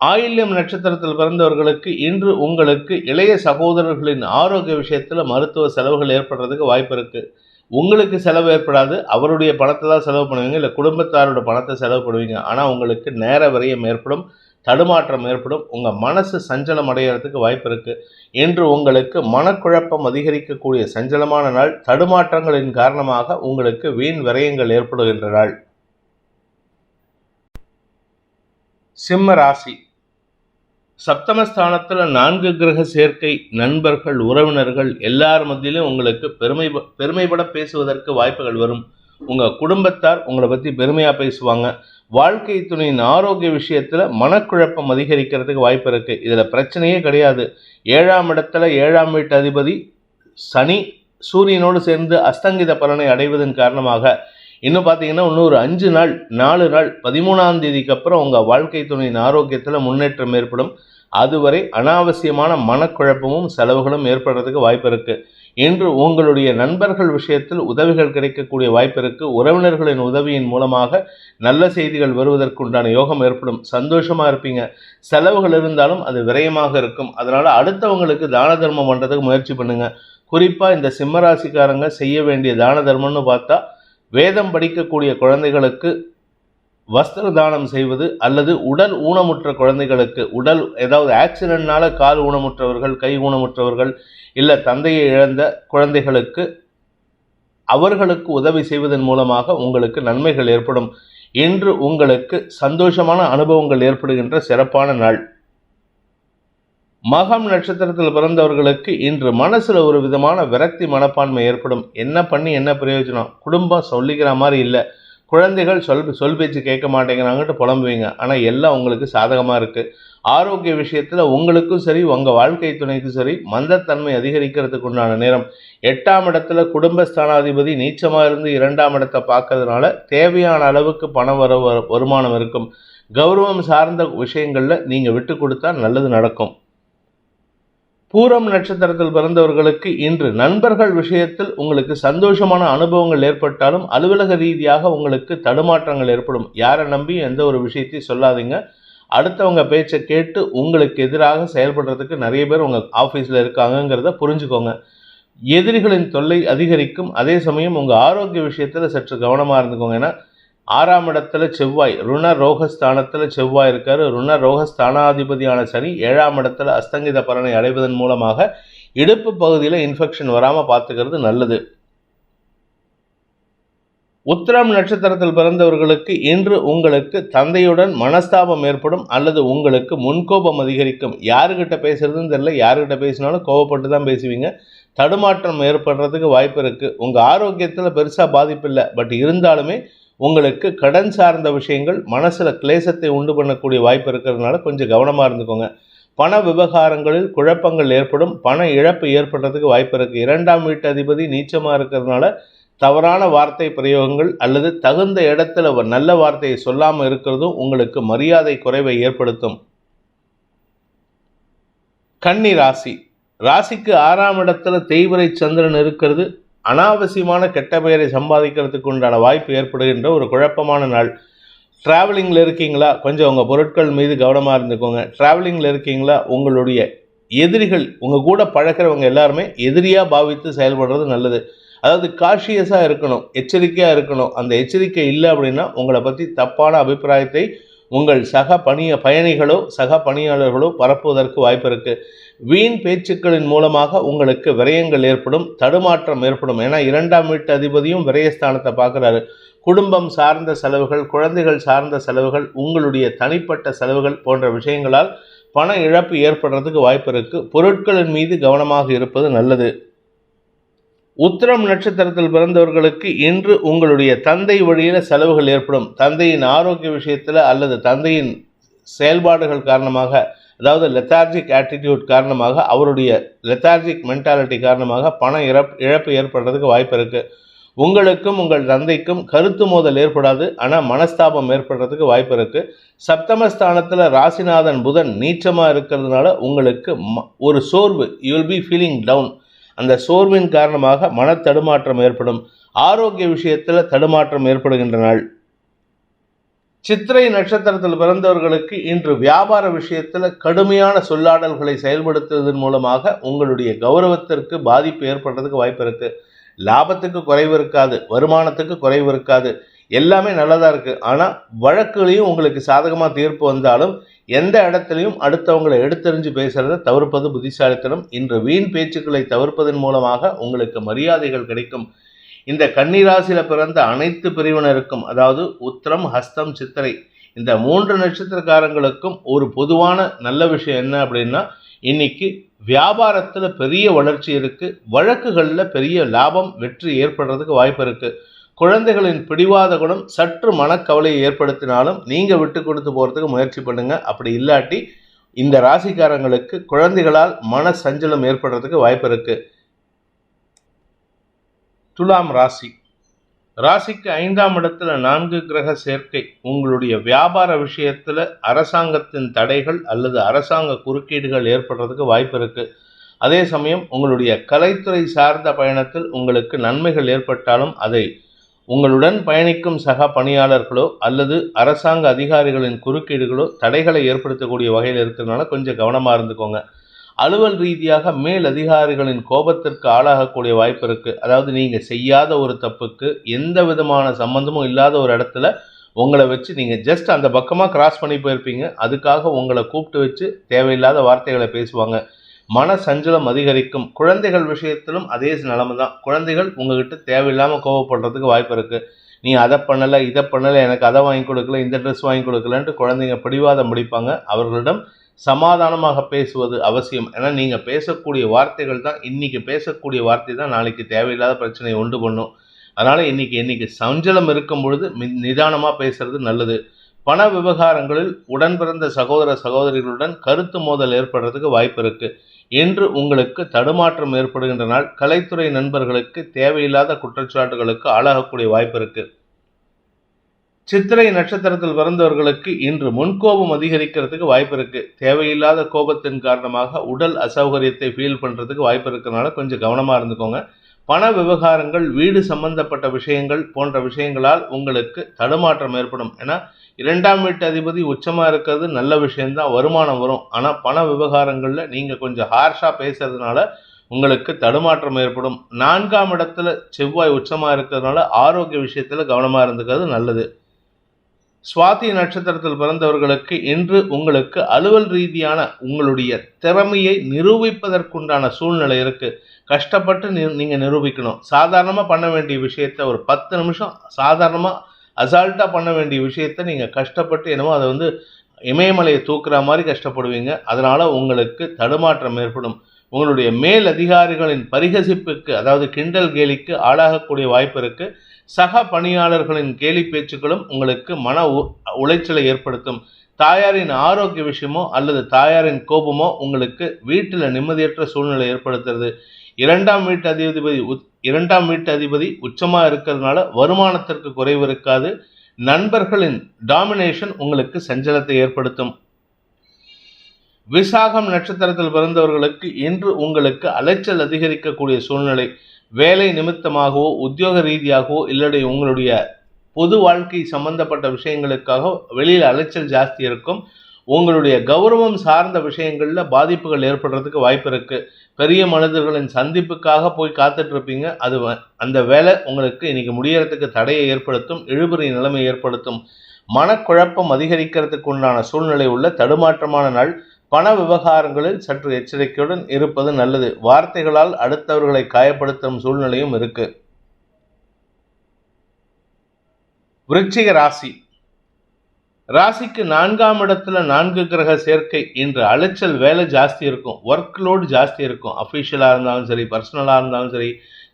ஆயில்யம் நட்சத்திரத்தில் பிறந்தவர்களுக்கு இன்று உங்களுக்கு இளைய சகோதரர்களின் ஆரோக்கிய விஷயத்தில் மருத்துவ செலவுகள் ஏற்படுறதுக்கு வாய்ப்பு இருக்குது. உங்களுக்கு செலவு ஏற்படாது, அவருடைய பணத்தை தான் செலவு பண்ணுவீங்க, இல்லை குடும்பத்தாரோட பணத்தை செலவு பண்ணுவீங்க. ஆனால் உங்களுக்கு நேர விரயம் ஏற்படும், தடுமாற்றம் ஏற்படும், உங்கள் மனசு சஞ்சலம் அடைகிறதுக்கு வாய்ப்பு இருக்குது. இன்று உங்களுக்கு மனக்குழப்பம் அதிகரிக்கக்கூடிய சஞ்சலமான நாள். தடுமாற்றங்களின் காரணமாக உங்களுக்கு வீண் விரயங்கள் ஏற்படுகின்ற நாள். சிம்ம ராசி. சப்தமஸ்தானத்தில் 4 கிரக சேர்க்கை. நண்பர்கள், உறவினர்கள் எல்லார் மத்தியிலும் உங்களுக்கு பெருமைப்பட பேசுவதற்கு வாய்ப்புகள் வரும். உங்கள் குடும்பத்தார் உங்களை பற்றி பெருமையாக பேசுவாங்க. வாழ்க்கை துணையின் ஆரோக்கிய விஷயத்தில் மனக்குழப்பம் அதிகரிக்கிறதுக்கு வாய்ப்பு இருக்குது. இதில் பிரச்சனையே கிடையாது. 7ஆம் இடத்துல 7ஆம் வீட்டு அதிபதி சனி சூரியனோடு சேர்ந்து அஸ்தங்கித பலனை அடைவதன் காரணமாக இன்னும் பார்த்தீங்கன்னா இன்னும் ஒரு 5 நாள் 4 நாள் 13ஆம் தேதிக்கு அப்புறம் உங்கள் வாழ்க்கை துணையின் ஆரோக்கியத்தில் முன்னேற்றம் ஏற்படும். அதுவரை அனாவசியமான மனக்குழப்பமும் செலவுகளும் ஏற்படுறதுக்கு வாய்ப்பு இருக்குது. இன்று உங்களுடைய நண்பர்கள் விஷயத்தில் உதவிகள் கிடைக்கக்கூடிய வாய்ப்பு இருக்குது. உறவினர்களின் உதவியின் மூலமாக நல்ல செய்திகள் வருவதற்குண்டான யோகம் ஏற்படும். சந்தோஷமாக இருப்பீங்க. செலவுகள் இருந்தாலும் அது விரயமாக இருக்கும். அதனால் அடுத்தவங்களுக்கு தான தர்மம் பண்ணுறதுக்கு முயற்சி பண்ணுங்கள். குறிப்பாக இந்த சிம்மராசிக்காரங்க செய்ய வேண்டிய தான தர்மம்னு பார்த்தா வேதம் படிக்கக்கூடிய குழந்தைகளுக்கு வஸ்திர தானம் செய்வது, அல்லது உடல் ஊனமுற்ற குழந்தைகளுக்கு, ஏதாவது ஆக்சிடென்ட்னால கால் ஊனமுற்றவர்கள், கை ஊனமுற்றவர்கள், இல்லை தந்தையை இழந்த குழந்தைகளுக்கு அவர்களுக்கு உதவி செய்வதன் மூலமாக உங்களுக்கு நன்மைகள் ஏற்படும். இன்று உங்களுக்கு சந்தோஷமான அனுபவங்கள் ஏற்படுகின்ற சிறப்பான நாள். மகம் நட்சத்திரத்தில் பிறந்தவர்களுக்கு இன்று மனசில் ஒரு விதமான விரக்தி மனப்பான்மை ஏற்படும். என்ன பண்ணி என்ன பிரயோஜனம், குடும்பம் சொல்லிக்கிற மாதிரி இல்லை, குழந்தைகள் சொல் பேச்சு கேட்க மாட்டேங்கிறாங்கட்டு புலம்புவீங்க. ஆனால் எல்லாம் உங்களுக்கு சாதகமாக இருக்குது. ஆரோக்கிய விஷயத்தில் உங்களுக்கும் சரி உங்கள் வாழ்க்கை துணைக்கும் சரி மந்தத்தன்மை அதிகரிக்கிறதுக்கு உண்டான நேரம். 8ஆம் இடத்துல குடும்பஸ்தானாதிபதி நீச்சமாக இருந்து 2ஆம் இடத்தை பார்க்கறதுனால தேவையான அளவுக்கு பண வருமானம் இருக்கும். கௌரவம் சார்ந்த விஷயங்களில் நீங்கள் விட்டு கொடுத்தா நல்லது நடக்கும். பூரம் நட்சத்திரத்தில் பிறந்தவர்களுக்கு இன்று நண்பர்கள் விஷயத்தில் உங்களுக்கு சந்தோஷமான அனுபவங்கள் ஏற்பட்டாலும் அலுவலக ரீதியாக உங்களுக்கு தடுமாற்றங்கள் ஏற்படும். யாரை நம்பி எந்த ஒரு விஷயத்தையும் சொல்லாதீங்க. அடுத்தவங்க பேச்சை கேட்டு உங்களுக்கு எதிராக செயல்படுறதுக்கு நிறைய பேர் உங்கள் ஆஃபீஸில் இருக்காங்கங்கிறத புரிஞ்சுக்கோங்க. எதிரிகளின் தொல்லை அதிகரிக்கும். அதே சமயம் உங்கள் ஆரோக்கிய விஷயத்தில் சற்று கவனமாக இருந்துக்கோங்க. ஏன்னா 6ஆம் இடத்துல செவ்வாய், ருண ரோகஸ்தானத்தில் செவ்வாய் இருக்கார். ருண ரோகஸ்தானாதிபதியான சனி 7ஆம் இடத்துல அஸ்தங்கித பலனை அடைவதன் மூலமாக இடுப்பு பகுதியில் இன்ஃபெக்ஷன் வராமல் பார்த்துக்கிறது நல்லது. உத்திரம் நட்சத்திரத்தில் பிறந்தவர்களுக்கு இன்று உங்களுக்கு தந்தையுடன் மனஸ்தாபம் ஏற்படும் அல்லது உங்களுக்கு முன்கோபம் அதிகரிக்கும். யாருக்கிட்ட பேசுறதுன்னு தெரியல, யாருக்கிட்ட பேசினாலும் கோபப்பட்டு தான் பேசுவீங்க. தடுமாற்றம் ஏற்படுறதுக்கு வாய்ப்பு இருக்குது. உங்கள் ஆரோக்கியத்தில் பெருசாக பாதிப்பு இல்லை, பட் இருந்தாலுமே உங்களுக்கு கடன் சார்ந்த விஷயங்கள் மனசில் கிளேசத்தை உண்டு பண்ணக்கூடிய வாய்ப்பு இருக்கிறதுனால கொஞ்சம் கவனமாக இருந்துக்கோங்க. பண விவகாரங்களில் குழப்பங்கள் ஏற்படும். பண இழப்பு ஏற்படுறதுக்கு வாய்ப்பு இருக்குது. 2ஆம் வீட்டு அதிபதி நீச்சமாக இருக்கிறதுனால தவறான வார்த்தை பிரயோகங்கள் அல்லது தகுந்த இடத்துல நல்ல வார்த்தையை சொல்லாமல் இருக்கிறதும் உங்களுக்கு மரியாதை குறைவை ஏற்படுத்தும். கன்னி ராசி. ராசிக்கு 6ஆம் இடத்துல தேய்பிறை சந்திரன் இருக்கிறது. அனாவசியமான கெட்ட பெயரை சம்பாதிக்கிறதுக்கு உண்டான வாய்ப்பு ஏற்படுகின்ற ஒரு குழப்பமான நாள். ட்ராவலிங்கில் இருக்கீங்களா, கொஞ்சம் உங்கள் பொருட்கள் மீது கவனமாக இருந்துக்கோங்க. ட்ராவலிங்கில் இருக்கீங்களா, உங்களுடைய எதிரிகள் உங்கள் கூட பழக்கிறவங்க எல்லாருமே எதிரியாக பாவித்து செயல்படுறது நல்லது. அதாவது காஷியஸாக இருக்கணும், எச்சரிக்கையாக இருக்கணும். அந்த எச்சரிக்கை இல்லை அப்படின்னா உங்களை பற்றி தப்பான அபிப்பிராயத்தை உங்கள் சக பயணிகளோ சக பணியாளர்களோ பரப்புவதற்கு வாய்ப்பு இருக்குது. வீண் பேச்சுக்களின் மூலமாக உங்களுக்கு விரயங்கள் ஏற்படும், தடுமாற்றம் ஏற்படும். ஏன்னா 2ஆம் வீட்டு அதிபதியும் விரயஸ்தானத்தை பார்க்குறாரு. குடும்பம் சார்ந்த செலவுகள், குழந்தைகள் சார்ந்த செலவுகள், உங்களுடைய தனிப்பட்ட செலவுகள் போன்ற விஷயங்களால் பண இழப்பு ஏற்படுறதுக்கு வாய்ப்பு இருக்குது. பொருட்களின் மீது கவனமாக இருப்பது நல்லது. உத்திரம் நட்சத்திரத்தில் பிறந்தவர்களுக்கு இன்று உங்களுடைய தந்தை வழியில் செலவுகள் ஏற்படும். தந்தையின் ஆரோக்கிய விஷயத்தில் அல்லது தந்தையின் செயல்பாடுகள் காரணமாக, அதாவது லெத்தார்ஜிக் ஆட்டிடியூட் காரணமாக, அவருடைய லெத்தார்ஜிக் மென்டாலிட்டி காரணமாக பண இழப்பு ஏற்படுறதுக்கு வாய்ப்பு இருக்குது. உங்களுக்கும் உங்கள் தந்தைக்கும் கருத்து மோதல் ஏற்படாது, ஆனால் மனஸ்தாபம் ஏற்படுறதுக்கு வாய்ப்பு இருக்குது. சப்தமஸ்தானத்தில் ராசிநாதன் புதன் நீச்சமாக இருக்கிறதுனால உங்களுக்கு ஒரு சோர்வு, you will be feeling down. அந்த சோர்வின் காரணமாக மன தடுமாற்றம் ஏற்படும். ஆரோக்கிய விஷயத்தில் தடுமாற்றம் ஏற்படுகின்ற நாள். சித்திரை நட்சத்திரத்தில் பிறந்தவர்களுக்கு இன்று வியாபார விஷயத்தில் கடுமையான சொல்லாடல்களை செயல்படுத்துவதன் மூலமாக உங்களுடைய கௌரவத்திற்கு பாதிப்பு ஏற்படுறதுக்கு வாய்ப்பு இருக்குது. லாபத்துக்கு குறைவு இருக்காது, வருமானத்துக்கு குறைவு இருக்காது, எல்லாமே நல்லதாக இருக்குது. ஆனால் வழக்குகளையும் உங்களுக்கு சாதகமாக தீர்ப்பு வந்தாலும் எந்த இடத்துலையும் அடுத்தவங்களை எடுத்தெறிஞ்சு பேசுகிறத தவிர்ப்பது புத்திசாலித்தனம். இன்று வீண் பேச்சுக்களை தவிர்ப்பதன் மூலமாக உங்களுக்கு மரியாதைகள் கிடைக்கும். இந்த கன்னிராசியில் பிறந்த அனைத்து பிரிவினருக்கும், அதாவது உத்திரம், ஹஸ்தம், சித்திரை, இந்த 3 நட்சத்திரக்காரங்களுக்கும் ஒரு பொதுவான நல்ல விஷயம் என்ன அப்படின்னா, இன்னைக்கு வியாபாரத்தில் பெரிய வளர்ச்சி இருக்குது. வழக்குகளில் பெரிய லாபம், வெற்றி ஏற்படுறதுக்கு வாய்ப்பு இருக்குது. குழந்தைகளின் பிடிவாத குணம் சற்று மனக்கவலையை ஏற்படுத்தினாலும் நீங்கள் விட்டு கொடுத்து போகிறதுக்கு முயற்சி பண்ணுங்கள். அப்படி இல்லாட்டி இந்த ராசிக்காரங்களுக்கு குழந்தைகளால் மன சஞ்சலம் ஏற்படுறதுக்கு வாய்ப்பு இருக்குது. துலாம் ராசி. ராசிக்கு 5ஆம் இடத்துல 4 கிரக சேர்க்கை உங்களுடைய வியாபார விஷயத்தில் அரசாங்கத்தின் தடைகள் அல்லது அரசாங்க குறுக்கீடுகள் ஏற்படுறதுக்கு வாய்ப்பு இருக்குது. அதே சமயம் உங்களுடைய கலைத்துறை சார்ந்த பயணத்தில் உங்களுக்கு நன்மைகள் ஏற்பட்டாலும் அதை உங்களுடன் பயணிக்கும் சக பணியாளர்களோ அல்லது அரசாங்க அதிகாரிகளின் குறுக்கீடுகளோ தடைகளை ஏற்படுத்தக்கூடிய வகையில் இருக்கிறதுனால கொஞ்சம் கவனமாக இருந்துக்கோங்க. அலுவல் ரீதியாக மேல் அதிகாரிகளின் கோபத்திற்கு ஆளாகக்கூடிய வாய்ப்பு இருக்குது. அதாவது நீங்கள் செய்யாத ஒரு தப்புக்கு எந்த விதமான சம்பந்தமும் இல்லாத ஒரு இடத்துல உங்களை வச்சு நீங்கள் ஜஸ்ட் அந்த பக்கமாக கிராஸ் பண்ணி போயிருப்பீங்க, அதுக்காக உங்களை கூப்பிட்டு வச்சு தேவையில்லாத வார்த்தைகளை பேசுவாங்க. மன சஞ்சலம் அதிகரிக்கும். குழந்தைகள் விஷயத்திலும் அதே நிலைமை தான். குழந்தைகள் உங்ககிட்ட தேவையில்லாமல் கோவப்படுறதுக்கு வாய்ப்பு இருக்குது. நீ அதை பண்ணலை, இதை பண்ணலை, எனக்கு அதை வாங்கி கொடுக்கல, இந்த ட்ரெஸ் வாங்கி கொடுக்கலன்ட்டு குழந்தைங்க பிடிவாதம் முடிப்பாங்க. அவர்களிடம் சமாதானமாக பேசுவது அவசியம். ஏன்னா நீங்கள் பேசக்கூடிய வார்த்தைகள் தான், இன்றைக்கி பேசக்கூடிய வார்த்தை தான் நாளைக்கு தேவையில்லாத பிரச்சனையை உண்டு பண்ணும். அதனால் இன்றைக்கி சஞ்சலம் இருக்கும் பொழுது நிதானமாக பேசுறது நல்லது. பண விவகாரங்களில் உடன் பிறந்த சகோதர சகோதரிகளுடன் கருத்து மோதல் ஏற்படுறதுக்கு வாய்ப்பு இருக்குது. என்று உங்களுக்கு தடுமாற்றம் ஏற்படுகின்ற நாள். கலைத்துறை நண்பர்களுக்கு தேவையில்லாத குற்றச்சாட்டுகளுக்கு ஆளாகக்கூடிய வாய்ப்பு இருக்குது. சித்திரை நட்சத்திரத்தில் பிறந்தவர்களுக்கு இன்று முன்கோபம் அதிகரிக்கிறதுக்கு வாய்ப்பு இருக்கு. தேவையில்லாத கோபத்தின் காரணமாக உடல் அசௌகரியத்தை ஃபீல் பண்றதுக்கு வாய்ப்பு இருக்கிறதுனால கொஞ்சம் கவனமா இருந்துக்கோங்க. பண விவகாரங்கள், வீடு சம்பந்தப்பட்ட விஷயங்கள் போன்ற விஷயங்களால் உங்களுக்கு தடுமாற்றம் ஏற்படும். ஏன்னா 2ஆம் வீட்டு அதிபதி உச்சமா இருக்கிறது நல்ல விஷயம்தான், வருமானம் வரும். ஆனா பண விவகாரங்கள்ல நீங்க கொஞ்சம் ஹார்ஷா பேசுறதுனால உங்களுக்கு தடுமாற்றம் ஏற்படும். 4ஆம் இடத்துல செவ்வாய் உச்சமா இருக்கிறதுனால ஆரோக்கிய விஷயத்துல கவனமா இருந்துக்கிறது நல்லது. சுவாதி நட்சத்திரத்தில் பிறந்தவர்களுக்கு இன்று உங்களுக்கு அலுவல் ரீதியான உங்களுடைய திறமையை நிரூபிப்பதற்குண்டான சூழ்நிலை இருக்கு. கஷ்டப்பட்டு நீங்க நிரூபிக்கணும். சாதாரணமா பண்ண வேண்டிய விஷயத்த ஒரு 10 நிமிஷம் சாதாரணமா அசால்ட்டா பண்ண வேண்டிய விஷயத்த நீங்க கஷ்டப்பட்டு என்னமோ அதை இமயமலையை தூக்குற மாதிரி கஷ்டப்படுவீங்க. அதனால உங்களுக்கு தடுமாற்றம் ஏற்படும். உங்களுடைய மேல் அதிகாரிகளின் பரிகசிப்புக்கு, அதாவது கிண்டல் கேலிக்கு ஆளாகக்கூடிய வாய்ப்பு இருக்கு. சக பணியாளர்களின் கேலி பேச்சுக்களும் உங்களுக்கு மன உளைச்சலை ஏற்படுத்தும். தாயாரின் ஆரோக்கிய விஷயமோ அல்லது தாயாரின் கோபமோ உங்களுக்கு வீட்டில் நிம்மதியற்ற சூழ்நிலை ஏற்படுத்துறது. 2ஆம் வீட்டு அதிபதி உச்சமா இருக்கிறதுனால வருமானத்திற்கு குறைவு இருக்காது. நண்பர்களின் டாமினேஷன் உங்களுக்கு சஞ்சலத்தை ஏற்படுத்தும். விசாகம் நட்சத்திரத்தில் பிறந்தவர்களுக்கு இன்று உங்களுக்கு அலைச்சல் அதிகரிக்கக்கூடிய சூழ்நிலை. வேலை நிமித்தமாகவோ உத்தியோக ரீதியாகவோ இல்லடி உங்களுடைய பொது வாழ்க்கை சம்பந்தப்பட்ட விஷயங்களுக்காக வெளியில் அலைச்சல் ஜாஸ்தி இருக்கும். உங்களுடைய கௌரவம் சார்ந்த விஷயங்கள்ல பாதிப்புகள் ஏற்படுறதுக்கு வாய்ப்பு இருக்கு. பெரிய மனிதர்களின் சந்திப்புக்காக போய் காத்துட்டு இருப்பீங்க. அந்த வேலை உங்களுக்கு இன்னைக்கு முடியறதுக்கு தடையை ஏற்படுத்தும், இழுபறி நிலைமை ஏற்படுத்தும். மனக்குழப்பம் அதிகரிக்கிறதுக்கு உண்டான சூழ்நிலை உள்ள தடுமாற்றமான நாள். பண விவகாரங்களில் சற்று எச்சரிக்கையுடன் இருப்பது நல்லது. வார்த்தைகளால் அடுத்தவர்களை காயப்படுத்தும் சூழ்நிலையும் இருக்கு. விருச்சிக ராசிக்கு 4ஆம் இடத்துல 4 கிரக சேர்க்கை. இன்று அலைச்சல், வேலை ஜாஸ்தி இருக்கும், ஒர்க் லோடு ஜாஸ்தி இருக்கும். அஃபிஷியலாக இருந்தாலும் சரி, பர்சனலாக இருந்தாலும் சரி,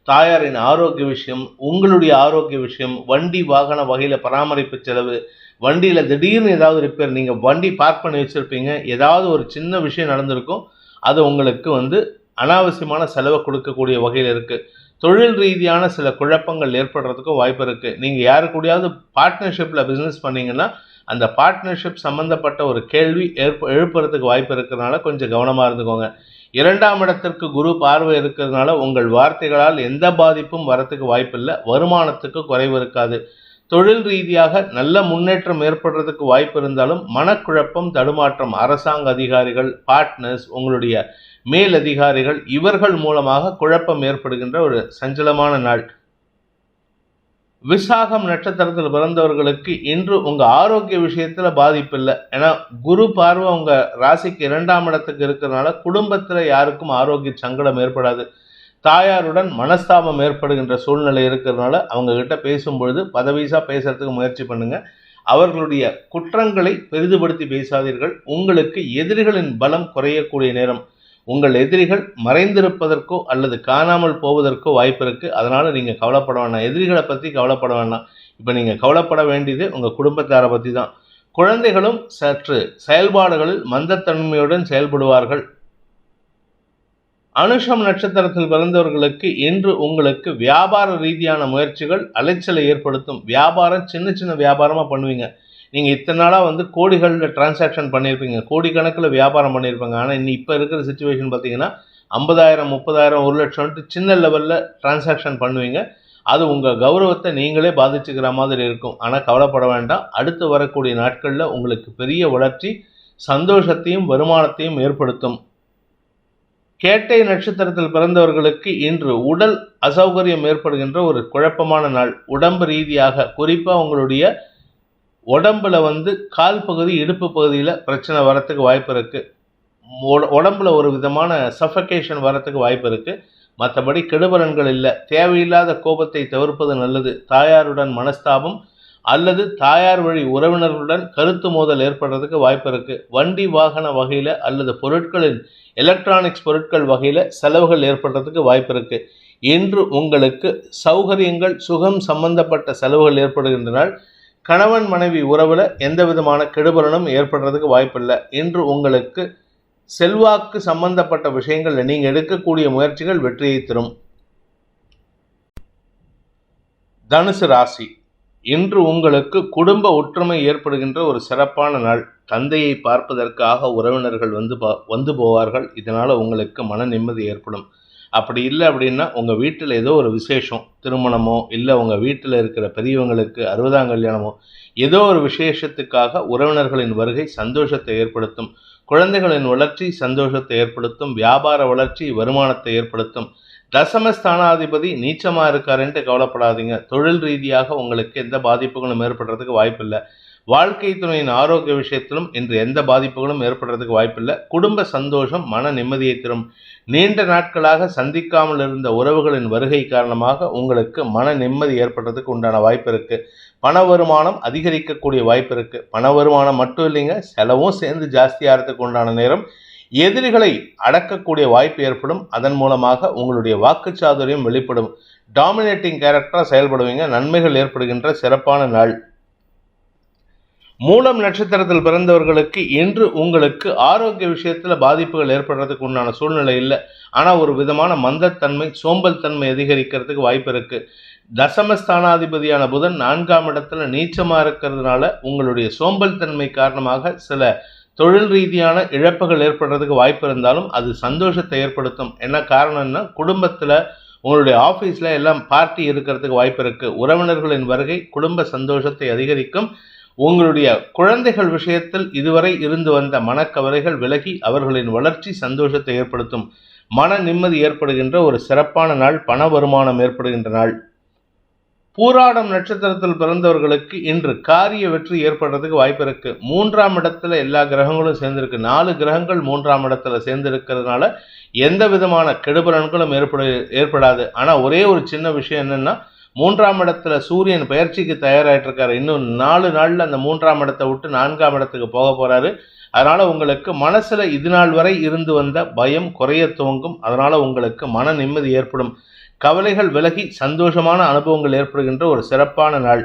தாயாரின் ஆரோக்கிய விஷயம், உங்களுடைய ஆரோக்கிய விஷயம், வண்டி வாகன வகையில் பராமரிப்பு செலவு, வண்டியில் திடீர்னு ஏதாவது ரிப்பேர், நீங்கள் வண்டி பார்க் பண்ணி வச்சுருப்பீங்க, ஏதாவது ஒரு சின்ன விஷயம் நடந்திருக்கும், அது உங்களுக்கு அனாவசியமான செலவை கொடுக்கக்கூடிய வகையில் இருக்குது. தொழில் ரீதியான சில குழப்பங்கள் ஏற்படுறதுக்கும் வாய்ப்பு இருக்குது. நீங்கள் யாரு கூடயாவது பார்ட்னர்ஷிப்பில் பிஸ்னஸ் பண்ணீங்கன்னா அந்த பார்ட்னர்ஷிப் சம்மந்தப்பட்ட ஒரு கேள்வி எழுப்புறதுக்கு வாய்ப்பு இருக்கிறதுனால கொஞ்சம் கவனமாக இருந்துக்கோங்க. 2ஆம் இடத்திற்கு குரு பார்வை இருக்கிறதுனால உங்கள் வார்த்தைகளால் எந்த பாதிப்பும் வரத்துக்கு வாய்ப்பில்லை. வருமானத்துக்கு குறைவு இருக்காது. தொழில் ரீதியாக நல்ல முன்னேற்றம் ஏற்படுறதுக்கு வாய்ப்பு இருந்தாலும் மனக்குழப்பம், தடுமாற்றம், அரசாங்க அதிகாரிகள், பார்ட்னர்ஸ், உங்களுடைய மேல் அதிகாரிகள் இவர்கள் மூலமாக குழப்பம் ஏற்படுகின்ற ஒரு சஞ்சலமான நாள். விசாகம் நட்சத்திரத்தில் பிறந்தவர்களுக்கு இன்று உங்க ஆரோக்கிய விஷயத்துல பாதிப்பு இல்லை. ஏன்னா குரு பார்வை உங்க ராசிக்கு 2ஆம் இடத்துக்கு இருக்கிறதுனால குடும்பத்துல யாருக்கும் ஆரோக்கிய சங்கடம் ஏற்படாது. தாயாருடன் மனஸ்தாபம் ஏற்படுகின்ற சூழ்நிலை இருக்கிறதுனால அவங்க கிட்ட பேசும்பொழுது பதவிசா பேசுறதுக்கு முயற்சி பண்ணுங்க. அவர்களுடைய குற்றங்களை பெரிதுபடுத்தி பேசாதீர்கள். உங்களுக்கு எதிரிகளின் பலம் குறையக்கூடிய நேரம். உங்கள் எதிரிகள் மறைந்திருப்பதற்கோ அல்லது காணாமல் போவதற்கோ வாய்ப்பு இருக்கு. அதனால நீங்க கவலைப்பட வேண்டாம், எதிரிகளை பத்தி கவலைப்பட வேண்டாம். இப்ப நீங்க கவலைப்பட வேண்டியது உங்க குடும்பத்தாரை பத்தி தான். குழந்தைகளும் சற்று செயல்பாடுகளில் மந்தத்தன்மையுடன் செயல்படுவார்கள். அனுஷம் நட்சத்திரத்தில் பிறந்தவர்களுக்கு இன்று உங்களுக்கு வியாபார ரீதியான முயற்சிகள் அலைச்சலை ஏற்படுத்தும். வியாபாரம் சின்ன சின்ன வியாபாரமா பண்ணுவீங்க. நீங்கள் இத்தனை நாளாக கோடிகளில் டிரான்சாக்ஷன் பண்ணியிருப்பீங்க, கோடிக்கணக்கில் வியாபாரம் பண்ணியிருப்பாங்க. ஆனால் இப்போ இருக்கிற சுச்சுவேஷன் பார்த்தீங்கன்னா 50,000, 30,000, 1,00,000 சின்ன லெவலில் டிரான்சாக்ஷன் பண்ணுவீங்க. அது உங்கள் கௌரவத்தை நீங்களே பாதிச்சுக்கிற மாதிரி இருக்கும். ஆனால் கவலைப்பட வேண்டாம். அடுத்து வரக்கூடிய நாட்களில் உங்களுக்கு பெரிய வளர்ச்சி, சந்தோஷத்தையும் வருமானத்தையும் ஏற்படுத்தும். கேட்டை நட்சத்திரத்தில் பிறந்தவர்களுக்கு இன்று உடல் அசௌகரியம் ஏற்படுகின்ற ஒரு குழப்பமான நாள். உடம்பு ரீதியாக, குறிப்பாக உங்களுடைய உடம்புல கால் பகுதி, இடுப்பு பகுதியில் பிரச்சனை வரத்துக்கு வாய்ப்பு இருக்குது. உடம்புல ஒரு விதமான சஃபகேஷன் வரத்துக்கு வாய்ப்பு இருக்குது. மற்றபடி கெடுபலன்கள் இல்லை. தேவையில்லாத கோபத்தை தவிர்ப்பது நல்லது. தாயாருடன் மனஸ்தாபம் அல்லது தாயார் வழி உறவினர்களுடன் கருத்து மோதல் ஏற்படுறதுக்கு வாய்ப்பு இருக்குது. வண்டி வாகன வகையில் அல்லது பொருட்களின் எலக்ட்ரானிக்ஸ் பொருட்கள் வகையில் செலவுகள் ஏற்படுறதுக்கு வாய்ப்பு இருக்குது. இன்று உங்களுக்கு சௌகரியங்கள், சுகம் சம்பந்தப்பட்ட செலவுகள் ஏற்படுகின்றனால் கணவன் மனைவி உறவில் எந்த விதமான கெடுபலனும் ஏற்படுறதுக்கு வாய்ப்பில்லை. இன்று உங்களுக்கு செல்வாக்கு சம்பந்தப்பட்ட விஷயங்களில் நீங்கள் எடுக்கக்கூடிய முயற்சிகள் வெற்றியை தரும். தனுசு ராசி இன்று உங்களுக்கு குடும்ப ஒற்றுமை ஏற்படுகின்ற ஒரு சிறப்பான நாள். தந்தையை பார்ப்பதற்காக உறவினர்கள் வந்து போவார்கள். இதனால் உங்களுக்கு மன நிம்மதி ஏற்படும். அப்படி இல்லை அப்படின்னா உங்கள் வீட்டில் ஏதோ ஒரு விசேஷம், திருமணமோ இல்லை உங்கள் வீட்டில் இருக்கிற பெரியவங்களுக்கு 60ஆம் கல்யாணமோ ஏதோ ஒரு விசேஷத்துக்காக உறவினர்களின் வருகை சந்தோஷத்தை ஏற்படுத்தும். குழந்தைகளின் வளர்ச்சி சந்தோஷத்தை ஏற்படுத்தும். வியாபார வளர்ச்சி வருமானத்தை ஏற்படுத்தும். தசமஸ்தானாதிபதி நீச்சமாக இருக்காருன்ட்டு கவலைப்படாதீங்க. தொழில் ரீதியாக உங்களுக்கு எந்த பாதிப்புகளும் ஏற்படுறதுக்கு வாய்ப்பில்லை. வாழ்க்கை துணையின் ஆரோக்கிய விஷயத்திலும் இன்று எந்த பாதிப்புகளும் ஏற்படுறதுக்கு வாய்ப்பில்லை. குடும்ப சந்தோஷம் மன நிம்மதியை தரும். நீண்ட நாட்களாக சந்திக்காமல் இருந்த உறவுகளின் வருகை காரணமாக உங்களுக்கு மன நிம்மதி ஏற்படுறதுக்கு உண்டான வாய்ப்பு இருக்குது. பண வருமானம் அதிகரிக்கக்கூடிய வாய்ப்பு இருக்குது. பண வருமானம் மட்டும் இல்லைங்க, செலவும் சேர்ந்து ஜாஸ்தியாகிறதுக்கு உண்டான நேரம். எதிரிகளை அடக்கக்கூடிய வாய்ப்பு ஏற்படும். அதன் மூலமாக உங்களுடைய வாக்குச்சாதுரியம் வெளிப்படும். டாமினேட்டிங் கேரக்டராக செயல்படுவீங்க. நன்மைகள் ஏற்படுகின்ற சிறப்பான நாள். மூலம் நட்சத்திரத்தில் பிறந்தவர்களுக்கு இன்று உங்களுக்கு ஆரோக்கிய விஷயத்தில் பாதிப்புகள் ஏற்படுறதுக்கு உண்டான சூழ்நிலை இல்லை. ஆனால் ஒரு விதமான மந்தத்தன்மை, சோம்பல் தன்மை அதிகரிக்கிறதுக்கு வாய்ப்பு இருக்குது. தசமஸ்தானாதிபதியான புதன் 4ஆம் இடத்துல நீச்சமாக இருக்கிறதுனால உங்களுடைய சோம்பல் தன்மை காரணமாக சில தொழில் ரீதியான இழப்புகள் ஏற்படுறதுக்கு வாய்ப்பு இருந்தாலும் அது சந்தோஷத்தை ஏற்படுத்தும். என்ன காரணம்னா குடும்பத்தில் உங்களுடைய ஆஃபீஸில் எல்லாம் பார்ட்டி இருக்கிறதுக்கு வாய்ப்பு இருக்குது. உறவினர்களின் வருகை குடும்ப சந்தோஷத்தை அதிகரிக்கும். உங்களுடைய குழந்தைகள் விஷயத்தில் இதுவரை இருந்து வந்த மனக்கவலைகள் விலகி அவர்களின் வளர்ச்சி சந்தோஷத்தை ஏற்படுத்தும். மன நிம்மதி ஏற்படுகின்ற ஒரு சிறப்பான நாள். பண வருமானம் ஏற்படுகின்ற நாள். பூராடம் நட்சத்திரத்தில் பிறந்தவர்களுக்கு இன்று காரிய வெற்றி ஏற்படுறதுக்கு வாய்ப்பு இருக்கு. 3ஆம் இடத்துல எல்லா கிரகங்களும் சேர்ந்திருக்கு. 4 கிரகங்கள் 3ஆம் இடத்துல சேர்ந்திருக்கிறதுனால எந்த விதமான கெடுபலன்களும் ஏற்படாது. ஆனால் ஒரே ஒரு சின்ன விஷயம் என்னன்னா, 3ஆம் இடத்துல சூரியன் பயிற்சிக்கு தயாராகிட்டு இருக்காரு. இன்னும் 4 நாளில் அந்த 3ஆம் இடத்தை விட்டு 4ஆம் இடத்துக்கு போக போறாரு. அதனால உங்களுக்கு மனசுல இது நாள் வரை இருந்து வந்த பயம் குறைய துவங்கும். அதனால உங்களுக்கு மன நிம்மதி ஏற்படும். கவலைகள் விலகி சந்தோஷமான அனுபவங்கள் ஏற்படுகின்ற ஒரு சிறப்பான நாள்.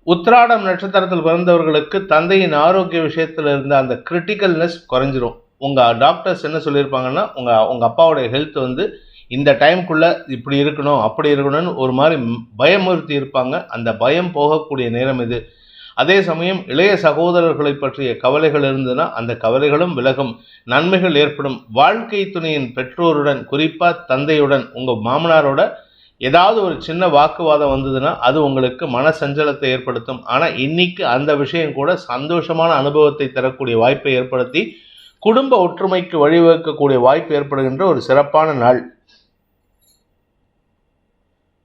உத்திராடம் நட்சத்திரத்தில் பிறந்தவர்களுக்கு தந்தையின் ஆரோக்கிய விஷயத்தில் இருந்த அந்த கிரிட்டிக்கல்னஸ் குறைஞ்சிரும். உங்கள் டாக்டர்ஸ் என்ன சொல்லியிருப்பாங்கன்னா, உங்கள் அப்பாவோடைய ஹெல்த் இந்த டைமுக்குள்ளே இப்படி இருக்கணும் அப்படி இருக்கணும்னு ஒரு மாதிரி பயமுறுத்தி இருப்பாங்க. அந்த பயம் போகக்கூடிய நேரம் இது. அதே சமயம் இளைய சகோதரர்களை பற்றிய கவலைகள் இருந்ததுன்னா அந்த கவலைகளும் விலகும். நன்மைகள் ஏற்படும். வாழ்க்கை துணையின் பெற்றோருடன், குறிப்பாக தந்தையுடன், உங்கள் மாமனாரோட ஏதாவது ஒரு சின்ன வாக்குவாதம் வந்ததுன்னா அது உங்களுக்கு மன சஞ்சலத்தை ஏற்படுத்தும். ஆனால் இன்னைக்கு அந்த விஷயம் கூட சந்தோஷமான அனுபவத்தை தரக்கூடிய வாய்ப்பை ஏற்படுத்தி குடும்ப ஒற்றுமைக்கு வழிவகுக்கக்கூடிய வாய்ப்பு ஏற்படுகின்ற ஒரு சிறப்பான நாள்.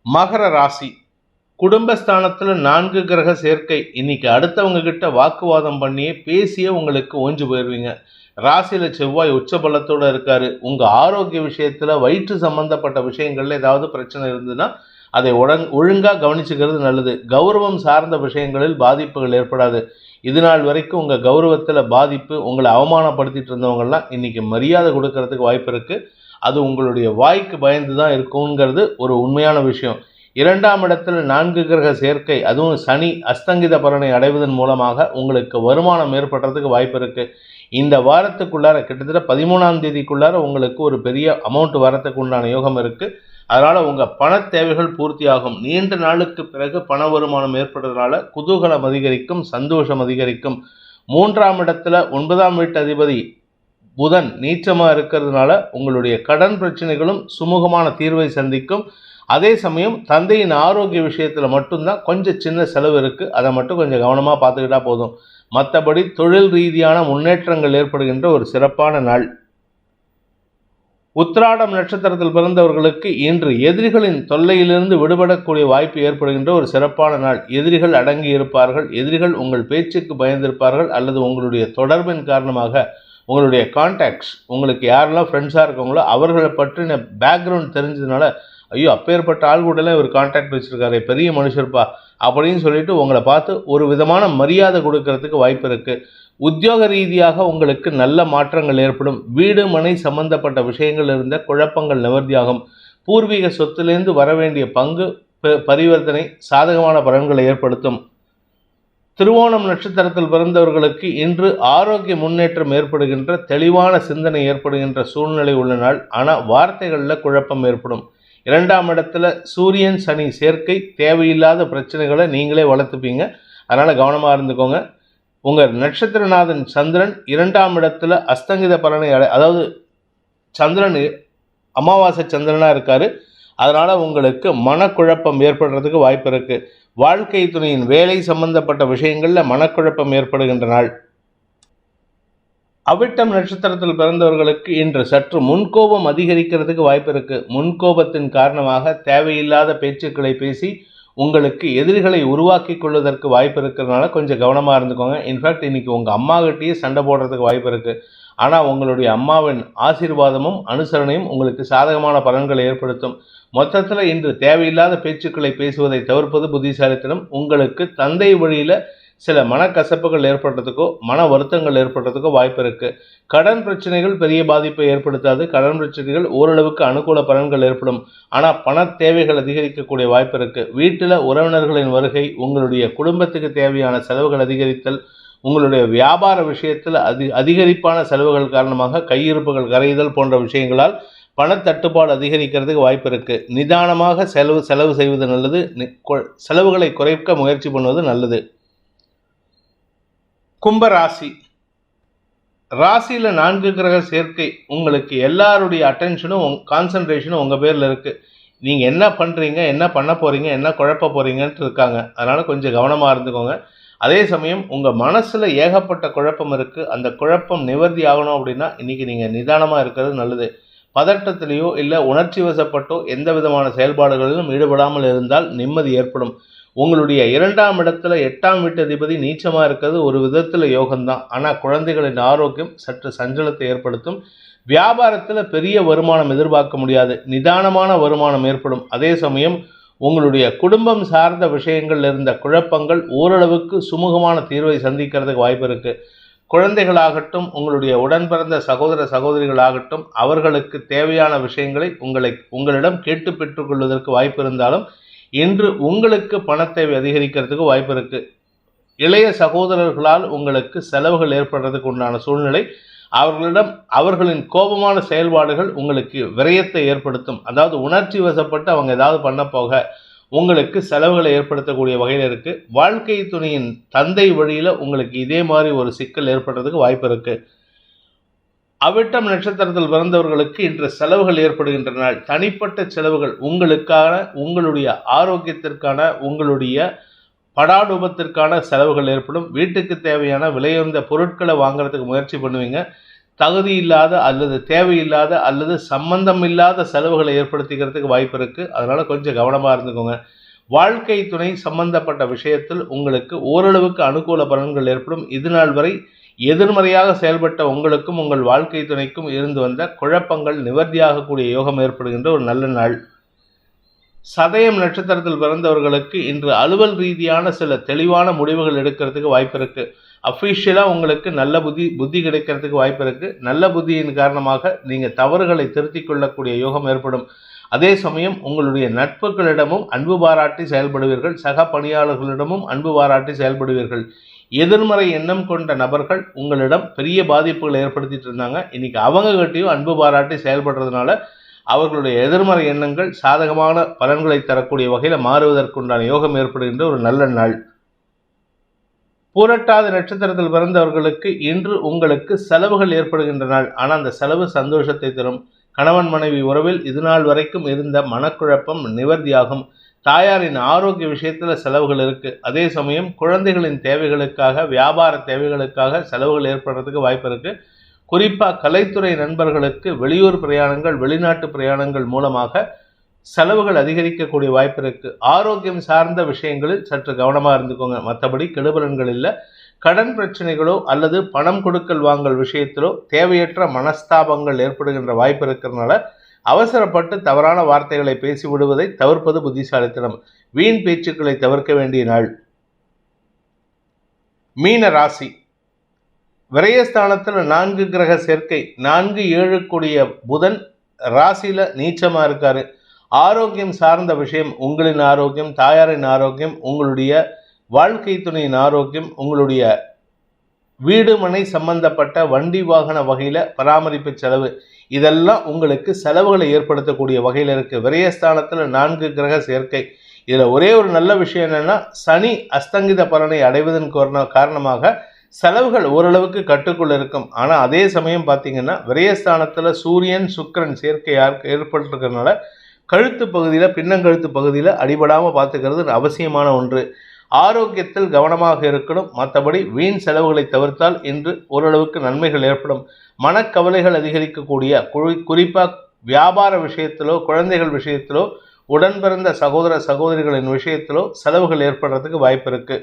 மகர ராசி. குடும்பஸ்தானத்தில் 4 கிரக சேர்க்கை. இன்னைக்கு அடுத்தவங்க கிட்ட வாக்குவாதம் பண்ணியே பேசியே உங்களுக்கு ஓஞ்சு போயிடுவீங்க. ராசியில் செவ்வாய் உச்ச பலத்தோடு இருக்காரு. உங்கள் ஆரோக்கிய விஷயத்தில் வயிற்று சம்பந்தப்பட்ட விஷயங்கள்ல ஏதாவது பிரச்சனை இருந்ததுன்னா அதை ஒழுங்காக கவனிச்சுக்கிறது நல்லது. கௌரவம் சார்ந்த விஷயங்களில் பாதிப்புகள் ஏற்படாது. இது நாள் வரைக்கும் உங்கள் கௌரவத்தில் பாதிப்பு, உங்களை அவமானப்படுத்திட்டு இருந்தவங்கலாம் இன்னைக்கு மரியாதை கொடுக்கறதுக்கு வாய்ப்பு இருக்குது. அது உங்களுடைய வாய்க்கு பயந்து தான் இருக்குங்கிறது ஒரு உண்மையான விஷயம். 2ஆம் இடத்துல 4 கிரக சேர்க்கை, அதுவும் சனி அஸ்தங்கித பலனை அடைவதன் மூலமாக உங்களுக்கு வருமானம் ஏற்படுறதுக்கு வாய்ப்பு இருக்குது. இந்த வாரத்துக்குள்ளார கிட்டத்தட்ட 13ஆம் தேதிக்குள்ளார உங்களுக்கு ஒரு பெரிய அமௌண்ட் வரத்துக்கு உண்டான யோகம் இருக்குது. அதனால் உங்கள் பண தேவைகள் பூர்த்தியாகும். நீண்ட நாளுக்கு பிறகு பண வருமானம் ஏற்படுறதுனால குதூகலம் அதிகரிக்கும், சந்தோஷம் அதிகரிக்கும். 3ஆம் இடத்துல 9ஆம் வீட்டு அதிபதி புதன் நீச்சமாக இருக்கிறதுனால உங்களுடைய கடன் பிரச்சனைகளும் சுமூகமான தீர்வை சந்திக்கும். அதே சமயம் தந்தையின் ஆரோக்கிய விஷயத்தில் மட்டும்தான் கொஞ்சம் சின்ன செலவு இருக்குது. அதை மட்டும் கொஞ்சம் கவனமாக பார்த்துக்கிட்டா போதும். மற்றபடி தொழில் ரீதியான முன்னேற்றங்கள் ஏற்படுகின்ற ஒரு சிறப்பான நாள். உத்திராடம் நட்சத்திரத்தில் பிறந்தவர்களுக்கு இன்று எதிரிகளின் தொல்லையிலிருந்து விடுபடக்கூடிய வாய்ப்பு ஏற்படுகின்ற ஒரு சிறப்பான நாள். எதிரிகள் அடங்கி இருப்பார்கள். எதிரிகள் உங்கள் பேச்சுக்கு பயந்திருப்பார்கள். அல்லது உங்களுடைய தொடர்பின் காரணமாக உங்களுடைய கான்டாக்ட்ஸ், உங்களுக்கு யாரெல்லாம் ஃப்ரெண்ட்ஸாக இருக்காங்களோ அவர்களை பற்றின பேக்ரவுண்ட் தெரிஞ்சதுனால, ஐயோ அப்பேற்பட்ட ஆள் கூடலாம் இவர் கான்டாக்ட் வச்சுருக்காரு, பெரிய மனுஷர்ப்பா அப்படின்னு சொல்லிட்டு உங்களை பார்த்து ஒரு விதமான மரியாதை கொடுக்கறதுக்கு வாய்ப்பு இருக்குது. உத்தியோக ரீதியாக உங்களுக்கு நல்ல மாற்றங்கள் ஏற்படும். வீடு மனை சம்பந்தப்பட்ட விஷயங்கள் இருந்த குழப்பங்கள் நிவர்த்தியாகும். பூர்வீக சொத்துலேருந்து வர வேண்டிய பங்கு பரிவர்த்தனை சாதகமான பலன்களை ஏற்படுத்தும். திருவோணம் நட்சத்திரத்தில் பிறந்தவர்களுக்கு இன்று ஆரோக்கிய முன்னேற்றம் ஏற்படுகின்ற தெளிவான சிந்தனை ஏற்படுகின்ற சூழ்நிலை உள்ள நாள். ஆனால் வார்த்தைகளில் குழப்பம் ஏற்படும். 2ஆம் இடத்துல சூரியன் சனி சேர்க்கை தேவையில்லாத பிரச்சனைகளை நீங்களே வளர்த்துப்பீங்க. அதனால் கவனமாக இருந்துக்கோங்க. உங்கள் நட்சத்திரநாதன் சந்திரன் 2ஆம் இடத்துல அஸ்தங்கித பலனை அதாவது சந்திரன் அமாவாசை சந்திரனாக இருக்கார். அதனால் உங்களுக்கு மனக்குழப்பம் ஏற்படுறதுக்கு வாய்ப்பு இருக்குது. வாழ்க்கை துணையின் வேலை சம்பந்தப்பட்ட விஷயங்களில் மனக்குழப்பம் ஏற்படுகின்ற நாள். அவிட்டம் நட்சத்திரத்தில் பிறந்தவர்களுக்கு இன்று சற்று முன்கோபம் அதிகரிக்கிறதுக்கு வாய்ப்பு இருக்குது. முன்கோபத்தின் காரணமாக தேவையில்லாத பேச்சுக்களை பேசி உங்களுக்கு எதிரிகளை உருவாக்கி கொள்வதற்கு வாய்ப்பு இருக்கிறதுனால கொஞ்சம் கவனமாக இருந்துக்கோங்க. இன்ஃபேக்ட் இன்றைக்கி உங்கள் அம்மாகிட்டேயே சண்டை போடுறதுக்கு வாய்ப்பு இருக்குது. ஆனால் உங்களுடைய அம்மாவின் ஆசீர்வாதமும் அனுசரணையும் உங்களுக்கு சாதகமான பலன்களை ஏற்படுத்தும். மொத்தத்தில் இன்று தேவையில்லாத பேச்சுக்களை பேசுவதை தவிர்ப்பது புத்திசாலித்தனம். உங்களுக்கு தந்தை வழியில் சில மனக்கசப்புகள் ஏற்படுறதுக்கோ மன வருத்தங்கள் ஏற்படுறதுக்கோ வாய்ப்பு இருக்குது. கடன் பிரச்சனைகள் பெரிய பாதிப்பை ஏற்படுத்தாது. கடன் பிரச்சனைகள் ஓரளவுக்கு அனுகூல பலன்கள் ஏற்படும். ஆனால் பண தேவைகள் அதிகரிக்கக்கூடிய வாய்ப்பு இருக்குது. வீட்டில் உறவினர்களின் வருகை, உங்களுடைய குடும்பத்துக்கு தேவையான செலவுகள் அதிகரித்தல், உங்களுடைய வியாபார விஷயத்தில் அதிகரிப்பான செலவுகள் காரணமாக கையிருப்புகள் கரையுதல் போன்ற விஷயங்களால் பணத்தட்டுப்பாடு அதிகரிக்கிறதுக்கு வாய்ப்பு இருக்குது. நிதானமாக செலவு செய்வது நல்லது. செலவுகளை குறைக்க முயற்சி பண்ணுவது நல்லது. கும்பராசி. ராசியில் 4 கிரக சேர்க்கை. உங்களுக்கு எல்லாருடைய அட்டென்ஷனும் கான்சன்ட்ரேஷனும் உங்கள் பேரில் இருக்குது. நீங்கள் என்ன பண்ணுறீங்க, என்ன பண்ண போகிறீங்க, என்ன குழப்ப போகிறீங்கன்ட்டு இருக்காங்க. அதனால் கொஞ்சம் கவனமாக இருந்துக்கோங்க. அதே சமயம் உங்கள் மனசில் ஏகப்பட்ட குழப்பம் இருக்குது. அந்த குழப்பம் நிவர்த்தி ஆகணும் அப்படின்னா இன்றைக்கி நீங்கள் நிதானமாக இருக்கிறது நல்லது. பதட்டத்திலேயோ இல்லை உணர்ச்சி வசப்பட்டோ எந்த விதமான செயல்பாடுகளிலும் ஈடுபடாமல் இருந்தால் நிம்மதி ஏற்படும். உங்களுடைய 2ஆம் இடத்துல 8ஆம் வீட்டு அதிபதி நீச்சமாக இருக்கிறது ஒரு விதத்தில் யோகம்தான். ஆனால் குழந்தைகளின் ஆரோக்கியம் சற்று சஞ்சலத்தை ஏற்படுத்தும். வியாபாரத்தில் பெரிய வருமானம் எதிர்பார்க்க முடியாது. நிதானமான வருமானம் ஏற்படும். அதே சமயம் உங்களுடைய குடும்பம் சார்ந்த விஷயங்கள் இருந்த குழப்பங்கள் ஓரளவுக்கு சுமூகமான தீர்வை சந்திக்கிறதுக்கு வாய்ப்பு இருக்குது. குழந்தைகளாகட்டும், உங்களுடைய உடன் பிறந்த சகோதர சகோதரிகளாகட்டும், அவர்களுக்கு தேவையான விஷயங்களை உங்களிடம் கேட்டு பெற்றுக்கொள்வதற்கு வாய்ப்பு இருந்தாலும் இன்று உங்களுக்கு பணத்தேவை அதிகரிக்கிறதுக்கு வாய்ப்பு இருக்குது. இளைய சகோதரர்களால் உங்களுக்கு செலவுகள் ஏற்படுறதுக்கு உண்டான சூழ்நிலை. அவர்களின் கோபமான செயல்பாடுகள் உங்களுக்கு விரயத்தை ஏற்படுத்தும். அதாவது உணர்ச்சி வசப்பட்டு அவங்க ஏதாவது பண்ண போக உங்களுக்கு செலவுகளை ஏற்படுத்தக்கூடிய வகையில் இருக்குது. வாழ்க்கை துணையின் தந்தை வழியில் உங்களுக்கு இதே மாதிரி ஒரு சிக்கல் ஏற்படுறதுக்கு வாய்ப்பு இருக்குது. அவிட்டம் நட்சத்திரத்தில் பிறந்தவர்களுக்கு இன்று செலவுகள் ஏற்படுகின்ற நாள். தனிப்பட்ட செலவுகள், உங்களுக்கான, உங்களுடைய ஆரோக்கியத்திற்கான, உங்களுடைய படாடூபத்திற்கான செலவுகள் ஏற்படும். வீட்டுக்கு தேவையான விலையுயர்ந்த பொருட்களை வாங்குறதுக்கு முயற்சி பண்ணுவீங்க. தகுதி இல்லாத அல்லது தேவையில்லாத அல்லது சம்பந்தம் இல்லாத செலவுகளை ஏற்படுத்திக்கிறதுக்கு வாய்ப்பு இருக்குது. அதனால் கொஞ்சம் கவனமாக இருந்துக்கோங்க. வாழ்க்கை துணை சம்பந்தப்பட்ட விஷயத்தில் உங்களுக்கு ஓரளவுக்கு அனுகூல பலன்கள் ஏற்படும். இது நாள் வரை எதிர்மறையாக செயல்பட்ட உங்களுக்கும் உங்கள் வாழ்க்கை துணைக்கும் இருந்து வந்த குழப்பங்கள் நிவர்த்தியாகக்கூடிய யோகம் ஏற்படுகின்ற ஒரு நல்ல நாள். சதயம் நட்சத்திரத்தில் பிறந்தவர்களுக்கு இன்று அலுவல் ரீதியான சில தெளிவான முடிவுகள் எடுக்கிறதுக்கு வாய்ப்பு இருக்குது. அஃபிஷியலாக உங்களுக்கு நல்ல புத்தி கிடைக்கிறதுக்கு வாய்ப்பு இருக்குது. நல்ல புத்தியின் காரணமாக நீங்கள் தவறுகளை திருத்திக் கொள்ளக்கூடிய யோகம் ஏற்படும். அதே சமயம் உங்களுடைய நட்புகளிடமும் அன்பு பாராட்டி செயல்படுவீர்கள். சக பணியாளர்களிடமும் அன்பு பாராட்டி செயல்படுவீர்கள். எதிர்மறை எண்ணம் கொண்ட நபர்கள் உங்களிடம் பெரிய பாதிப்புகளை ஏற்படுத்திட்டு இருந்தாங்க. இன்னைக்கு அவங்ககிட்டையும் அன்பு பாராட்டி செயல்படுறதுனால அவர்களுடைய எதிர்மறை எண்ணங்கள் சாதகமான பலன்களை தரக்கூடிய வகையில் மாறுவதற்குண்டான யோகம் ஏற்படுகின்ற ஒரு நல்ல நாள். பூரட்டாதி நட்சத்திரத்தில் பிறந்தவர்களுக்கு இன்று உங்களுக்கு செலவுகள் ஏற்படுகின்ற நாள். ஆனால் அந்த செலவு சந்தோஷத்தை தரும். கணவன் மனைவி உறவில் இதுநாள் வரைக்கும் இருந்த மனக்குழப்பம் நிவர்த்தியாகும். தாயாரின் ஆரோக்கிய விஷயத்தில் செலவுகள் இருக்குது. அதே சமயம் குழந்தைகளின் தேவைகளுக்காக, வியாபார தேவைகளுக்காக செலவுகள் ஏற்படுறதுக்கு வாய்ப்பு இருக்குது. குறிப்பாக கலைத்துறை நண்பர்களுக்கு வெளியூர் பிரயாணங்கள், வெளிநாட்டு பிரயாணங்கள் மூலமாக செலவுகள் அதிகரிக்கக்கூடிய வாய்ப்பு இருக்குது. ஆரோக்கியம் சார்ந்த விஷயங்களில் சற்று கவனமாக இருந்துக்கோங்க. மற்றபடி கெடுபலன்கள் இல்லை. கடன் பிரச்சனைகளோ அல்லது பணம் கொடுக்கல் வாங்கல் விஷயத்திலோ தேவையற்ற மனஸ்தாபங்கள் ஏற்படுகின்ற வாய்ப்பு இருக்கிறதுனால அவசரப்பட்டு தவறான வார்த்தைகளை பேசிவிடுவதை தவிர்ப்பது புத்திசாலித்தனம். வீண் பேச்சுக்களை தவிர்க்க வேண்டிய நாள். மீன ராசி. விரயஸ்தானத்தில் 4 கிரக சேர்க்கை. 4-7 கூடிய புதன் ராசியில் நீச்சமாக இருக்காரு. ஆரோக்கியம் சார்ந்த விஷயம், உங்களின் ஆரோக்கியம், தாயாரின் ஆரோக்கியம், உங்களுடைய வாழ்க்கை துணையின் ஆரோக்கியம், உங்களுடைய வீடு மனை சம்பந்தப்பட்ட வண்டி வாகன வகையில் பராமரிப்பு செலவு, இதெல்லாம் உங்களுக்கு செலவுகளை ஏற்படுத்தக்கூடிய வகையில் இருக்குது. விரயஸ்தானத்தில் 4 கிரக சேர்க்கை. இதில் ஒரே ஒரு நல்ல விஷயம் என்னென்னா, சனி அஸ்தங்கித பலனை அடைவதன் காரணமாக செலவுகள் ஓரளவுக்கு கட்டுக்குள் இருக்கும். ஆனால் அதே சமயம் பார்த்தீங்கன்னா விரயஸ்தானத்தில் சூரியன் சுக்கிரன் சேர்க்கை ஏற்பட்டிருக்கிறதுனால கழுத்து பகுதியில், பின்னங்கழுத்து பகுதியில் அடிபடாமல் பார்த்துக்கிறது அவசியமான ஒன்று. ஆரோக்கியத்தில் கவனமாக இருக்கணும். மற்றபடி வீண் செலவுகளை தவிர்த்தால் இன்று ஓரளவுக்கு நன்மைகள் ஏற்படும். மனக்கவலைகள் அதிகரிக்கக்கூடிய, குறிப்பாக வியாபார விஷயத்திலோ குழந்தைகள் விஷயத்திலோ உடன் பிறந்த சகோதர சகோதரிகளின் விஷயத்திலோ செலவுகள் ஏற்படுறதுக்கு வாய்ப்பு இருக்கு.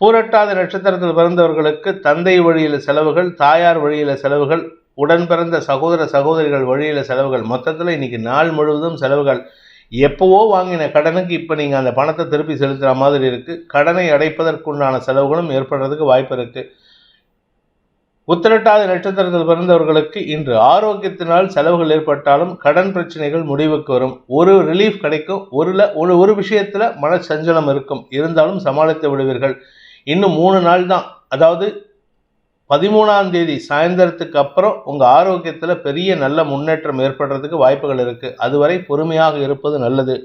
பூரட்டாதி நட்சத்திரத்தில் பிறந்தவர்களுக்கு தந்தை வழியில் செலவுகள், தாயார் வழியில் செலவுகள், உடன் பிறந்த சகோதர சகோதரிகள் வழியில் செலவுகள், மொத்தத்தில் இன்னைக்கு நாள் முழுவதும் செலவுகள். எப்போவோ வாங்கின கடனுக்கு இப்போ நீங்கள் அந்த பணத்தை திருப்பி செலுத்துகிற மாதிரி இருக்குது. கடனை அடைப்பதற்குண்டான செலவுகளும் ஏற்படுறதுக்கு வாய்ப்பு இருக்குது. உத்திரட்டாதி நட்சத்திரத்தில் பிறந்தவர்களுக்கு இன்று ஆரோக்கியத்தினால் செலவுகள் ஏற்பட்டாலும் கடன் பிரச்சனைகள் முடிவுக்கு வரும். ஒரு ரிலீஃப் கிடைக்கும். ஒரு விஷயத்தில் மனச்சஞ்சலம் இருக்கும், இருந்தாலும் சமாளித்து விடுவீர்கள். இன்னும் 3 நாள் தான், அதாவது 13ஆம் தேதி சாயந்தரத்துக்கு அப்புறம் உங்கள் ஆரோக்கியத்தில் பெரிய நல்ல முன்னேற்றம் ஏற்படுறதுக்கு வாய்ப்புகள் இருக்குது. அதுவரை பொறுமையாக இருப்பது நல்லது.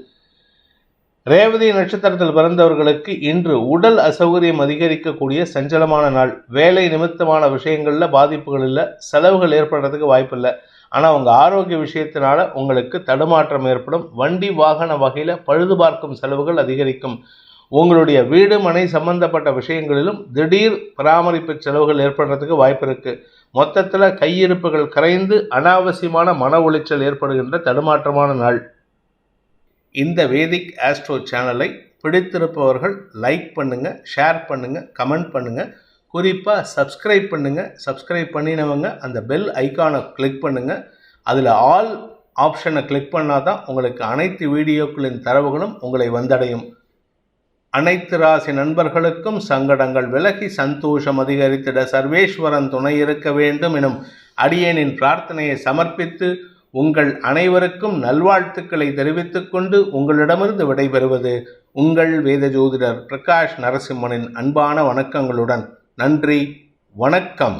ரேவதி நட்சத்திரத்தில் பிறந்தவர்களுக்கு இன்று உடல் அசௌகரியம் அதிகரிக்கக்கூடிய சஞ்சலமான நாள். வேலை நிமித்தமான விஷயங்களில் பாதிப்புகள் இல்லை, செலவுகள் ஏற்படுறதுக்கு வாய்ப்பு இல்லை. ஆனால் உங்கள் ஆரோக்கிய விஷயத்தினால உங்களுக்கு தடுமாற்றம் ஏற்படும். வண்டி வாகன வகையில் பழுது பார்க்கும் செலவுகள் அதிகரிக்கும். உங்களுடைய வீடு மனை சம்பந்தப்பட்ட விஷயங்களிலும் திடீர் பராமரிப்பு செலவுகள் ஏற்படுறதுக்கு வாய்ப்பு இருக்குது. மொத்தத்தில் கையிருப்புகள் கரைந்து அனாவசியமான மன உளைச்சல் ஏற்படுகின்ற தடுமாற்றமான நாள். இந்த வேதிக் ஆஸ்ட்ரோ சேனலை பிடித்திருப்பவர்கள் லைக் பண்ணுங்கள், ஷேர் பண்ணுங்கள், கமெண்ட் பண்ணுங்கள். குறிப்பாக சப்ஸ்கிரைப் பண்ணுங்கள். சப்ஸ்கிரைப் பண்ணினவங்க அந்த பெல் ஐக்கானை கிளிக் பண்ணுங்கள். அதில் ஆல் ஆப்ஷனை கிளிக் பண்ணால் தான் உங்களுக்கு அனைத்து வீடியோக்களின் தரவுகளும் உங்களை வந்தடையும். அனைத்து ராசி நண்பர்களுக்கும் சங்கடங்கள் விலகி சந்தோஷம் அதிகரித்திட சர்வேஸ்வரன் துணை இருக்க வேண்டும் எனும் அடியேனின் பிரார்த்தனையை சமர்ப்பித்து உங்கள் அனைவருக்கும் நல்வாழ்த்துக்களை தெரிவித்துக் கொண்டு உங்களிடமிருந்து விடைபெறுவது உங்கள் வேத ஜோதிடர் பிரகாஷ் நரசிம்மனின் அன்பான வணக்கங்களுடன். நன்றி, வணக்கம்.